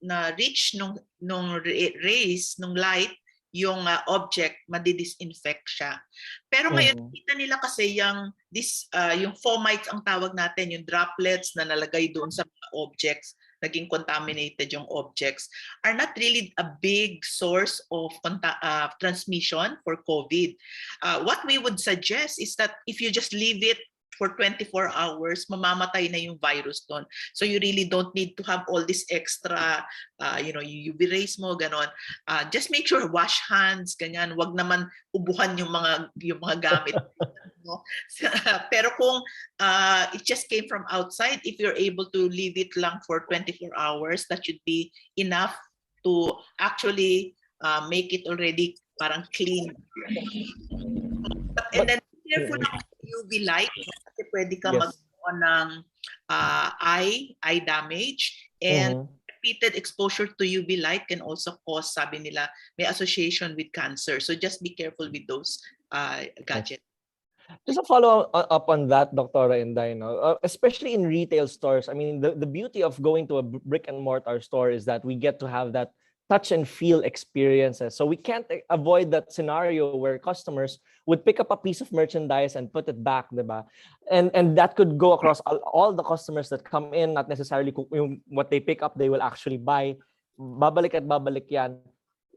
na-reach nung rays, nung light, yung object, madidisinfect siya. Pero ngayon, kita nila kasi yung fomites ang tawag natin, yung droplets na nalagay doon sa mga objects, naging contaminated yung objects, are not really a big source of transmission for COVID. What we would suggest is that if you just leave it for 24 hours, mamamatay na yung virus doon. So you really don't need to have all this extra, UV rays mo, ganon. Just make sure wash hands, ganyan. Wag naman ubuhan yung mga gamit. No? Pero kung it just came from outside, if you're able to leave it lang for 24 hours, that should be enough to actually make it already parang clean. And then careful ng UV light kasi pwede ka magkaroon ng eye damage, and repeated exposure to UV light can also cause, sabi nila, may association with cancer. So just be careful with those gadgets. Just a follow up on that, Dr. Inday, especially in retail stores. I mean, the beauty of going to a brick and mortar store is that we get to have that touch and feel experiences. So we can't avoid that scenario where customers would pick up a piece of merchandise and put it back, diba? And that could go across all the customers that come in, not necessarily what they pick up, they will actually buy. Babalik at babalik yan.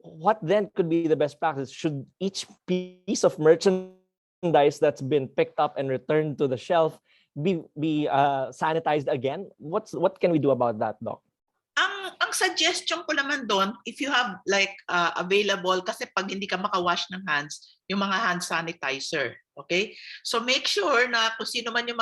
What then could be the best practice? Should each piece of merchandise that's been picked up and returned to the shelf be sanitized again? What can we do about that, Doc? Ang suggestion ko naman doon, if you have like available, kasi pag hindi ka makawash ng hands, yung mga hand sanitizer, okay? So make sure na kung sino man yung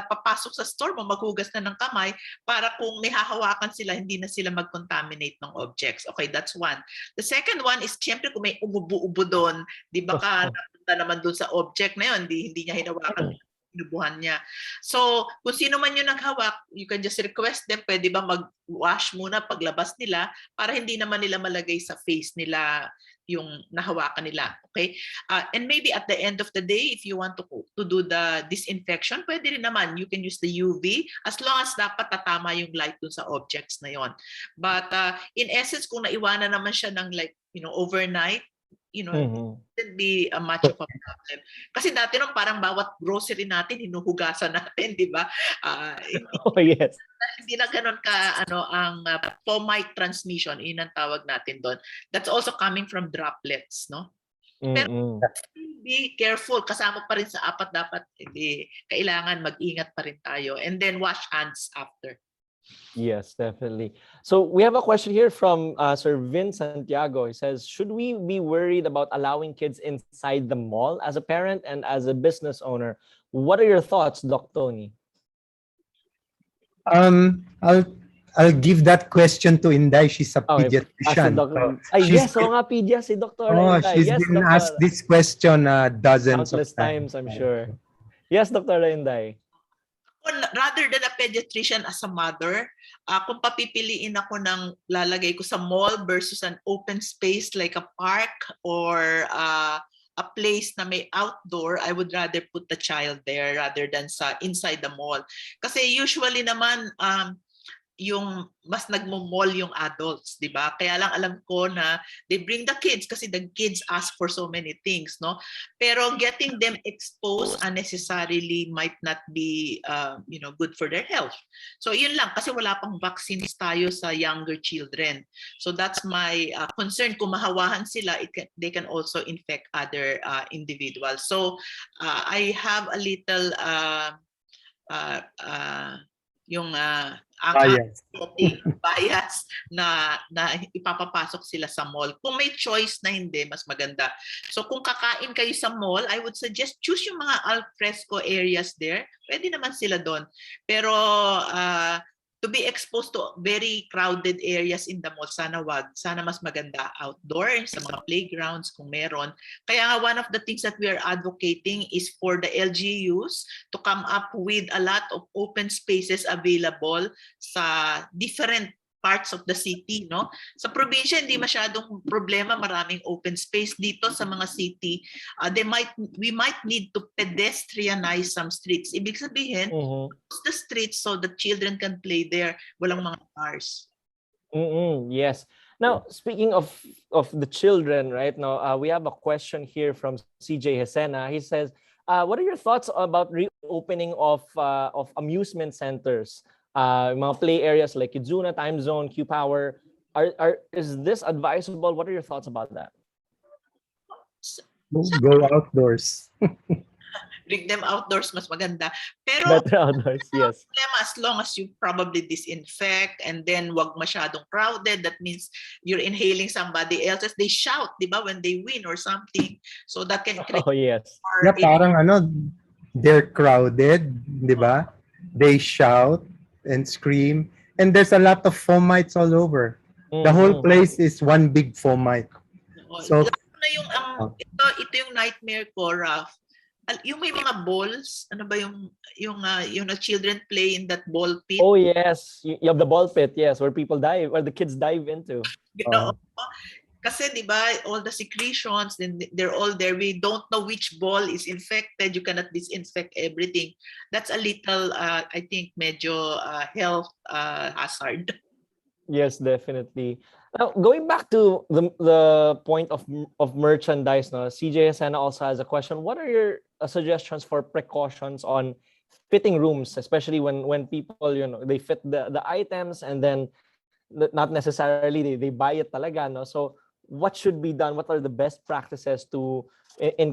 papasok sa store mo, maghugas na ng kamay para kung may hahawakan sila, hindi na sila mag-contaminate ng objects. Okay, that's one. The second one is, siyempre kung may umubo-ubo doon, di ba ka napunta naman doon sa object na yun, hindi niya hinawakan, inubuhan niya. So, kung sino man yung naghawak, you can just request them, pwede ba mag-wash muna paglabas nila para hindi naman nila malagay sa face nila yung nahawakan nila. Okay? And maybe at the end of the day, if you want to do the disinfection, pwede rin naman. You can use the UV as long as dapat tatama yung light dun sa objects na yon. But in essence, kung naiwanan naman siya ng overnight, it shouldn't be a much of a problem. Kasi dati nung parang bawat grocery natin, hinuhugasan natin, di ba? Yes. Hindi na ganun ka, ang fomite transmission, yun ang tawag natin doon. That's also coming from droplets, no? Pero be careful, kasama pa rin sa apat dapat, kailangan mag-ingat pa rin tayo. And then wash hands after. Yes, definitely. So we have a question here from Sir Vin Santiago. He says, should we be worried about allowing kids inside the mall as a parent and as a business owner? What are your thoughts, Doc Tony? I'll give that question to Inday. She's a pediatrician. Yes, nga si Dr. Inday. She's been asked this question dozens countless of times. I'm sure. Yes, Dr. Inday. Rather than a pediatrician as a mother, kung papipiliin ako ng lalagay ko sa mall versus an open space like a park or a place na may outdoor, I would rather put the child there rather than sa inside the mall. Kasi usually naman, yung mas nagmo-mall yung adults, di ba? Kaya lang alam ko na they bring the kids kasi the kids ask for so many things, no? Pero getting them exposed unnecessarily might not be, good for their health. So yun lang, kasi wala pang vaccines tayo sa younger children. So that's my concern. Kung mahawahan sila, they can also infect other individuals. So I have a little bias na ipapapasok sila sa mall. Kung may choice na hindi, mas maganda. So kung kakain kayo sa mall, I would suggest choose yung mga al fresco areas there. Pwede naman sila doon. Pero to be exposed to very crowded areas in the mall, sana wag. Sana mas maganda outdoor, sa mga playgrounds kung meron. Kaya nga one of the things that we are advocating is for the LGUs to come up with a lot of open spaces available sa different parts of the city, no? Sa probinsya hindi masyadong problema, maraming open space. Dito sa mga city, we might need to pedestrianize some streets. Ibig sabihin, the streets so the children can play there. Walang mga cars. Yes. Now, speaking of the children, right now, we have a question here from CJ Hesena. He says, what are your thoughts about reopening of amusement centers? Mga play areas like Kizuna, Time Zone, Q Power. Is this advisable? What are your thoughts about that? Go outdoors. Bring them outdoors, mas maganda. Pero better outdoors, yes. Problema, as long as you probably disinfect and then wag masyadong crowded, that means you're inhaling somebody else's. They shout, di ba, when they win or something. So that can create yes. Yeah, parang they're crowded, di ba? They shout and scream, and there's a lot of fomites all over. The whole place is one big fomite. So ito yung nightmare ko, Raf. Yung may mga balls, ano ba yung children play in that ball pit? Oh yes, you have the ball pit, yes, where people dive, where the kids dive into. Kasi di ba, all the secretions, they're all there. We don't know which ball is infected. You cannot disinfect everything. That's a little, I think, medyo health hazard. Yes, definitely. Now, going back to the point of merchandise, no, CJ Hesena also has a question. What are your suggestions for precautions on fitting rooms, especially when people, they fit the items and then not necessarily they buy it talaga, no? So what should be done? What are the best practices in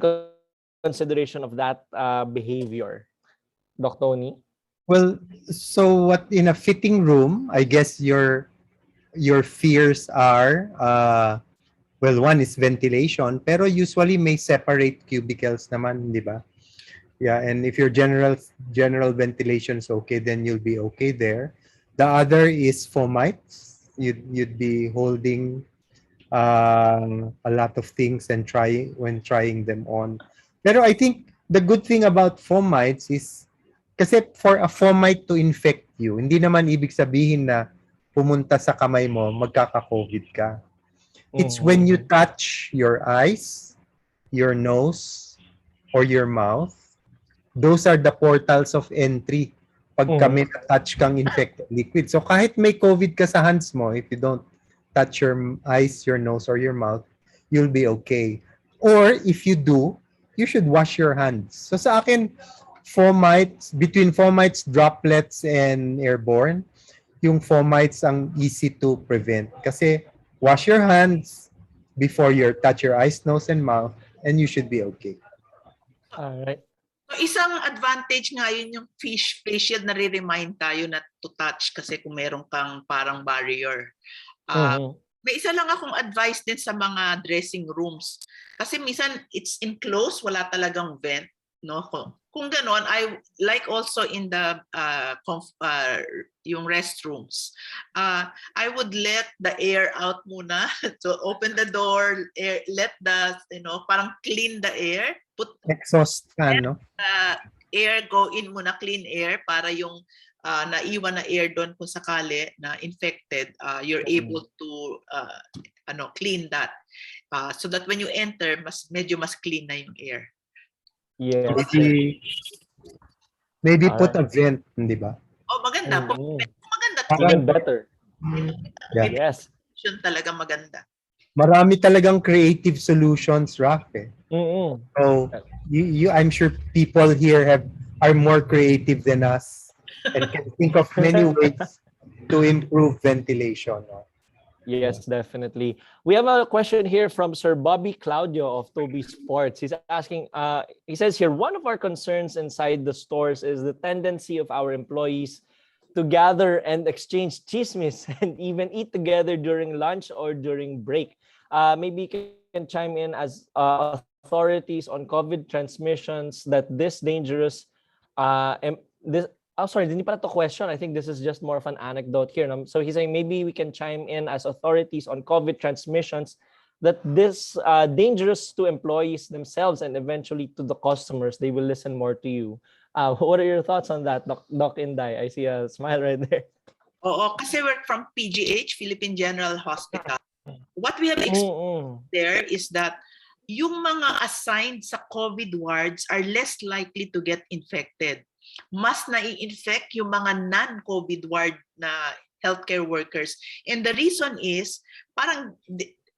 consideration of that behavior? Doc Tony? Well, so what in a fitting room, I guess your fears are, one is ventilation, pero usually may separate cubicles naman, di ba? Yeah, and if your general ventilation is okay, then you'll be okay there. The other is fomites. You'd be holding a lot of things and trying them on. Pero I think the good thing about fomites is kasi for a fomite to infect you, hindi naman ibig sabihin na pumunta sa kamay mo, magkaka-COVID ka. It's when you touch your eyes, your nose, or your mouth. Those are the portals of entry pag kami touch kang infected liquid. So kahit may COVID ka sa hands mo, if you don't touch your eyes, your nose, or your mouth, you'll be okay. Or if you do, you should wash your hands. So sa akin, between fomites, droplets, and airborne, yung fomites ang easy to prevent. Kasi wash your hands before you touch your eyes, nose, and mouth, and you should be okay. All right. So isang advantage nga yun yung face shield na re-remind tayo na to touch kasi kung meron kang parang barrier. May isa lang akong advice din sa mga dressing rooms. Kasi minsan it's enclosed, wala talagang vent, no? Kung ganon, I like also in the yung restrooms. I would let the air out muna. So open the door, let the, parang clean the air. Put exhaust fan, no? air, go in muna clean air para yung naiwan na air doon kung sakali na infected, you're able to clean that. So that when you enter, medyo mas clean na yung air. Yes. Maybe put a vent, di ba? Oh, maganda. Maganda. Even better. Yeah. Yes. Talaga maganda. Marami talagang creative solutions, Raf. So, I'm sure people here are more creative than us and can think of many ways to improve ventilation. Yes, definitely. We have a question here from Sir Bobby Claudio of Toby Sports. He's asking, he says here, one of our concerns inside the stores is the tendency of our employees to gather and exchange chismes and even eat together during lunch or during break. Maybe you can chime in as authorities on COVID transmissions that this dangerous, sorry, hindi pala to question. I think this is just more of an anecdote here. So he's saying maybe we can chime in as authorities on COVID transmissions that this dangerous to employees themselves and eventually to the customers. They will listen more to you. What are your thoughts on that, Doc Inday? I see a smile right there. Oo, kasi we're from PGH, Philippine General Hospital. What we have experienced there is that yung mga assigned sa COVID wards are less likely to get infected. Mas nai-infect yung mga non-COVID ward na healthcare workers. And the reason is, parang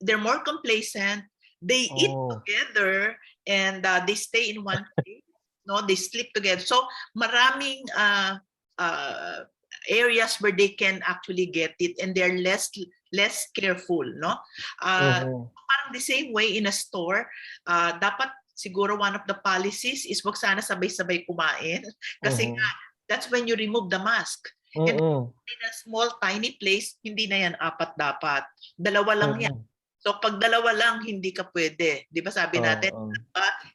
they're more complacent, they eat together, and they stay in one place. No, they sleep together. So maraming areas where they can actually get it, and they're less careful. No, parang the same way in a store. Dapat siguro one of the policies is wag sana sabay-sabay kumain kasi nga that's when you remove the mask. And in a small tiny place, hindi na yan apat dapat. Dalawa lang yan. So pag dalawa lang, hindi ka pwede. Di ba sabi natin,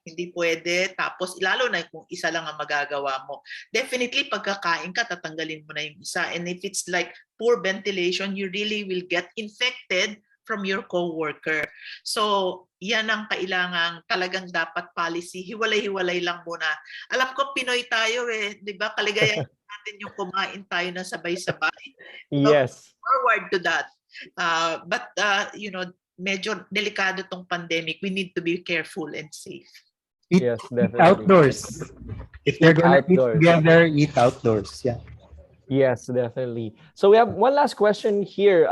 hindi pwede. Tapos lalo na kung isa lang ang magagawa mo. Definitely pagkakain ka, tatanggalin mo na yung isa. And if it's like poor ventilation, you really will get infected from your co-worker. So yan ang kailangang talagang dapat policy. Hiwalay-hiwalay lang muna. Alam ko Pinoy tayo di ba? Kaligayahan natin yung kumain tayo na sabay-sabay. Yes. So, forward to that. But medyo delikado tong pandemic. We need to be careful and safe. Eat outdoors. If they're going to eat together, eat outdoors. Yeah. Yes, definitely. So we have one last question here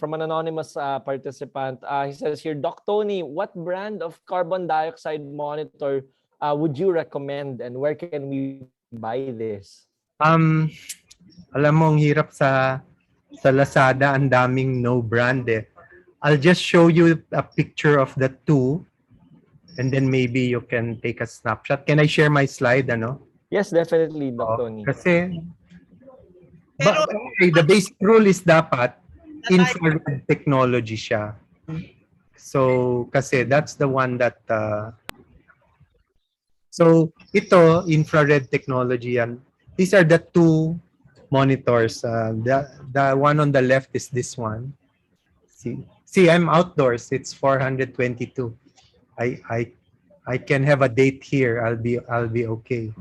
from an anonymous participant. He says here, Doc Tony, what brand of carbon dioxide monitor would you recommend and where can we buy this? Alam mo, ang hirap sa Lazada, ang daming no brand eh. I'll just show you a picture of the two and then maybe you can take a snapshot. Can I share my slide, ano? Yes, definitely, Doc Tony. Kasi the basic rule is dapat infrared technology siya. So, kasi that's the one that so ito infrared technology yan. These are the two monitors. The one on the left is this one. See, I'm outdoors. It's 422. I can have a date here. I'll be okay.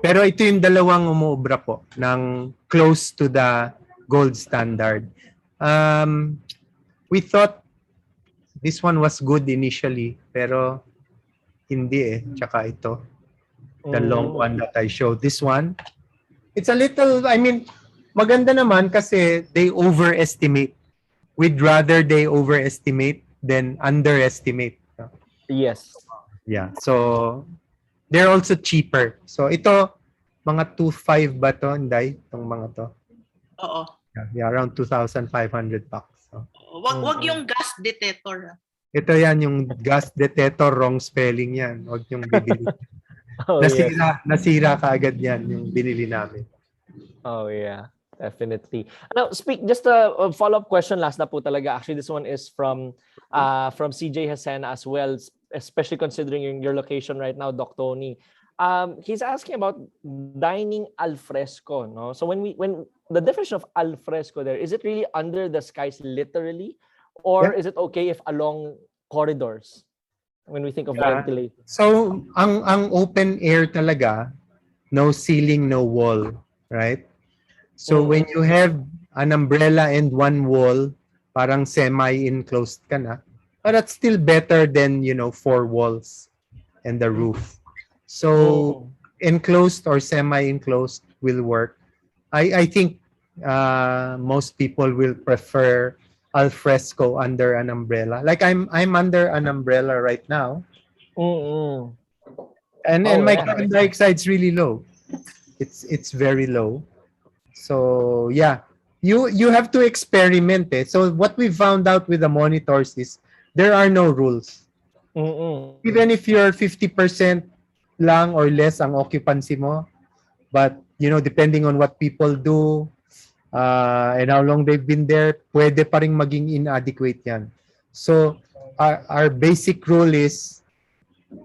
Pero ito yung dalawang umuubra po ng close to the gold standard. We thought this one was good initially, pero hindi eh. Tsaka ito, the long one that I showed. This one, it's a little, I mean, maganda naman kasi they overestimate. We'd rather they overestimate than underestimate. Yes. Yeah, so they're also cheaper. So ito, mga 2,500 ba to, Inday? Itong mga to. Oo. Yeah, around 2,500 bucks. So, wag yung gas detector. Ito yan, yung gas detector, wrong spelling yan. Wag yung bibili. Nasira ka agad yan, yung binili namin. Oh yeah, definitely. Now, just a follow-up question last na po talaga. Actually, this one is from CJ Hasena as well, especially considering your location right now, Doc Tony. He's asking about dining al fresco, no? So when the definition of al fresco there, is it really under the skies literally, or is it okay if along corridors? when we think of Yeah. ventilation. So, ang open air talaga, no ceiling, no wall, right? So when you have an umbrella and one wall, parang semi-enclosed ka na. But that's still better than, four walls and the roof. So enclosed or semi-enclosed will work. I think most people will prefer al fresco under an umbrella. Like I'm under an umbrella right now, Mm-mm. and Oh, my yeah. carbon dioxide's really low. It's very low. So yeah, you have to experiment. So what we found out with the monitors is there are no rules. Mm-mm. Even if you're 50% lang or less ang occupancy mo, but depending on what people do and how long they've been there, pwede pa ring maging inadequate yan. So our basic rule is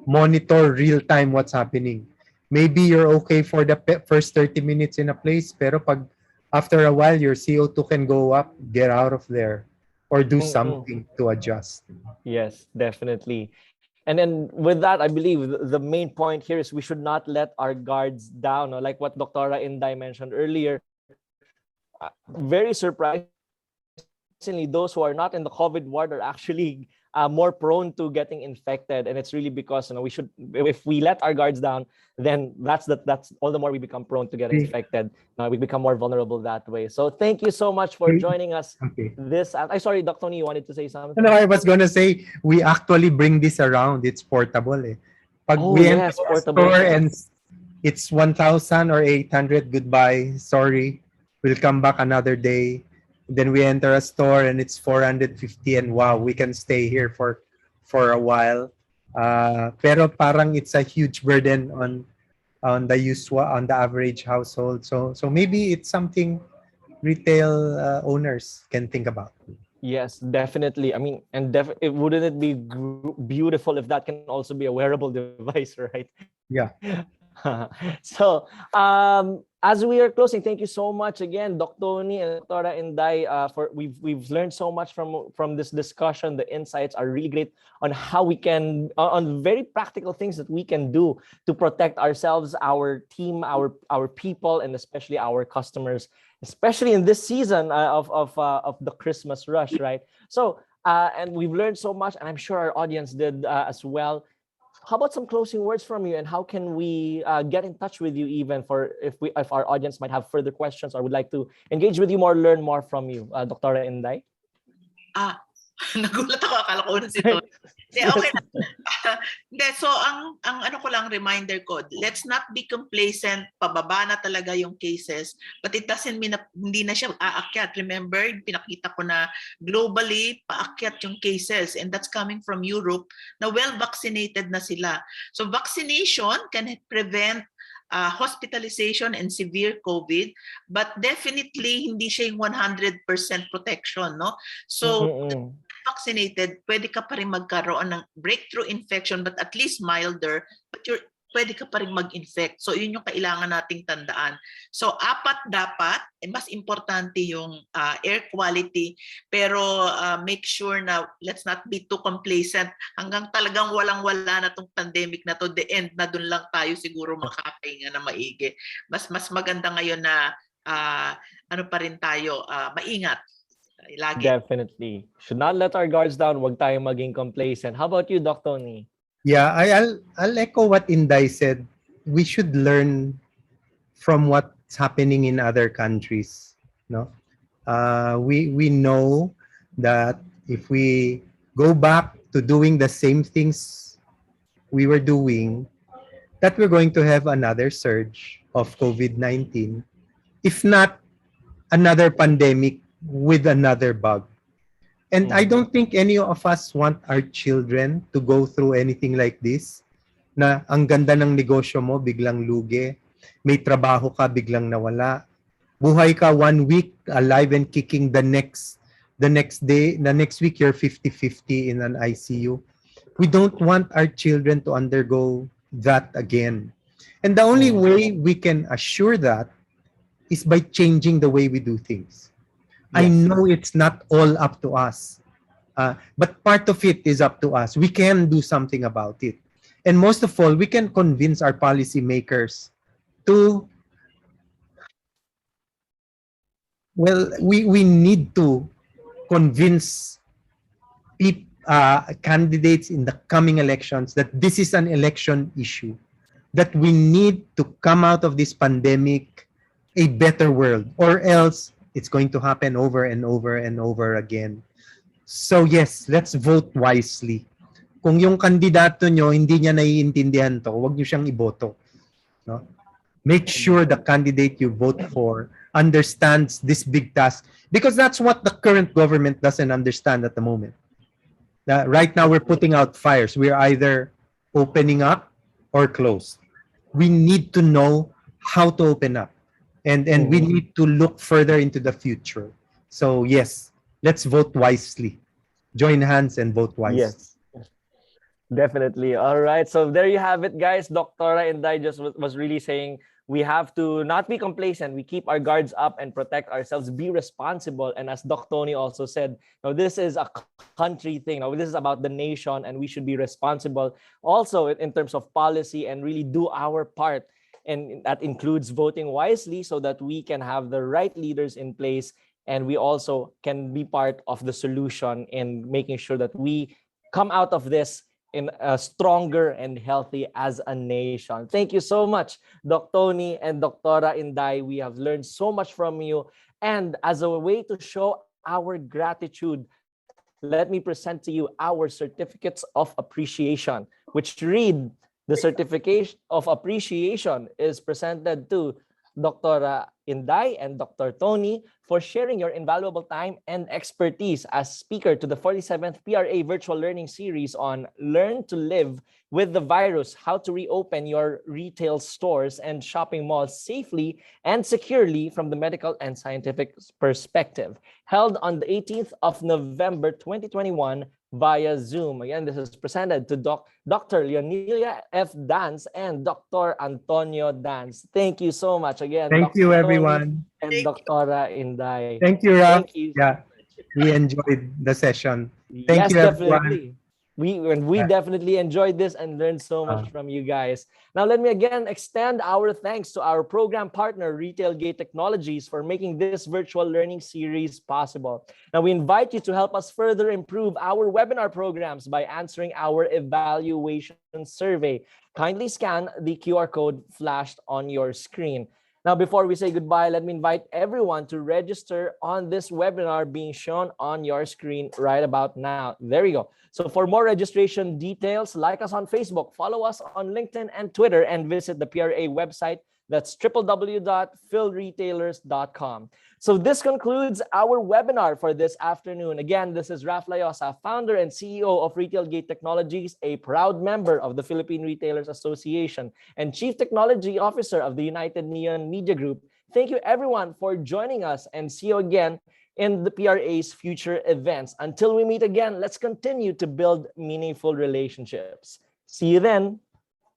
monitor real time what's happening. Maybe you're okay for the first 30 minutes in a place, pero pag after a while your CO2 can go up, get out of there or do something to adjust. Yes, definitely. And then with that, I believe the main point here is we should not let our guards down. Like what Dr. Inday mentioned earlier, very surprisingly, those who are not in the COVID ward are actually more prone to getting infected, and it's really because we should, if we let our guards down, then that's all the more we become prone to getting infected. We become more vulnerable that way. So thank you so much for joining us. Okay. I'm sorry, Dr. Tony, you wanted to say something? No, I was gonna say we actually bring this around. It's portable. Pag we enter a portable. store and it's 1,000 or 800, goodbye. Sorry, we'll come back another day. Then we enter a store and it's 450 and wow, we can stay here for a while. Pero parang it's a huge burden on the average household. So maybe it's something retail owners can think about. Yes, definitely. I mean, and wouldn't it be beautiful if that can also be a wearable device, right? Yeah. So, as we are closing, thank you so much again, Dr. Tony and Dr. Inday, for we've learned so much from this discussion. The insights are really great on how we can on very practical things that we can do to protect ourselves, our team, our people, and especially our customers, especially in this season of the Christmas rush, right? So, and we've learned so much, and I'm sure our audience did as well. How about some closing words from you, and how can we get in touch with you even for if our audience might have further questions or would like to engage with you more, learn more from you, Dr. Inday? Nagulat ako, akala ko na si Tony. Okay na. So ang ano ko lang, reminder ko, let's not be complacent. Pababa na talaga yung cases, but it doesn't mean na hindi na siya aakyat. Remember, pinakita ko na globally paakyat yung cases, and that's coming from Europe na well vaccinated na sila. So vaccination can prevent hospitalization and severe COVID, but definitely hindi siya yung 100% protection, no? So vaccinated, pwede ka pa rin magkaroon ng breakthrough infection, but at least milder, but pwede ka pa rin mag-infect. So yun yung kailangan nating tandaan. So apat dapat, mas importante yung air quality, pero make sure na let's not be too complacent hanggang talagang walang-wala na tong pandemic na to, the end na dun lang tayo siguro makakahinga na maigi. Mas maganda ngayon na ano pa rin tayo, maingat. Lagi. Definitely. Should not let our guards down. Wag tayong maging complacent. How about you, Dr. Tony? Yeah, I'll echo what Inday said. We should learn from what's happening in other countries. No, we know that if we go back to doing the same things we were doing, that we're going to have another surge of COVID-19, if not another pandemic with another bug. And I don't think any of us want our children to go through anything like this, na ang ganda ng negosyo mo, biglang lugi. May trabaho ka, biglang nawala. Buhay ka 1 week, alive and kicking, the next week, you're 50-50 in an ICU. We don't want our children to undergo that again. And the only way we can assure that is by changing the way we do things. Yes. I know it's not all up to us. But part of it is up to us. We can do something about it. And most of all, we can convince our policymakers to, well, we need to convince candidates in the coming elections that this is an election issue, that we need to come out of this pandemic a better world, or else it's going to happen over and over and over again. So yes, let's vote wisely. Kung yung kandidato nyo, hindi niya naiintindihan to, huwag nyo siyang iboto. No? Make sure the candidate you vote for understands this big task, because that's what the current government doesn't understand at the moment. Right now, we're putting out fires. We're either opening up or closed. We need to know how to open up, and we need to look further into the future. So yes, let's vote wisely. Join hands and vote wisely. Yes. Definitely. All right. So there you have it, guys. Doctora Inday just was really saying we have to not be complacent. We keep our guards up and protect ourselves, be responsible. And as Doc Tony also said, this is a country thing. This is about the nation, and we should be responsible also in terms of policy and really do our part. And that includes voting wisely so that we can have the right leaders in place. And we also can be part of the solution in making sure that we come out of this in stronger and healthy as a nation. Thank you so much, Doc Tony and Doctora Inday. We have learned so much from you. And as a way to show our gratitude, let me present to you our certificates of appreciation, which read, the certificate of appreciation is presented to Dr. Inday and Dr. Tony for sharing your invaluable time and expertise as speaker to the 47th PRA Virtual Learning Series on Learn to Live with the Virus, how to reopen your retail stores and shopping malls safely and securely from the medical and scientific perspective, held on the 18th of November 2021 via Zoom. Again, this is presented to Dr. Leonila F. Dance and Dr. Antonio Dance. Thank you so much again. Thank Dr. you, Tony everyone. and Doctora Inday. Thank you, Raf. Thank you. Yeah, we enjoyed the session. Yes, Thank you, everyone. definitely. We definitely enjoyed this and learned so much from you guys. Now, let me again extend our thanks to our program partner, Retail Gate Technologies, for making this virtual learning series possible. Now, we invite you to help us further improve our webinar programs by answering our evaluation survey. Kindly scan the QR code flashed on your screen. Now, before we say goodbye, let me invite everyone to register on this webinar being shown on your screen right about now. There you go. So for more registration details, like us on Facebook, follow us on LinkedIn and Twitter, and visit the PRA website. That's www.philretailers.com. So this concludes our webinar for this afternoon. Again, this is Raf Layosa, founder and CEO of Retail Gate Technologies, a proud member of the Philippine Retailers Association, and Chief Technology Officer of the United Neon Media Group. Thank you, everyone, for joining us, and see you again in the PRA's future events. Until we meet again, let's continue to build meaningful relationships. See you then.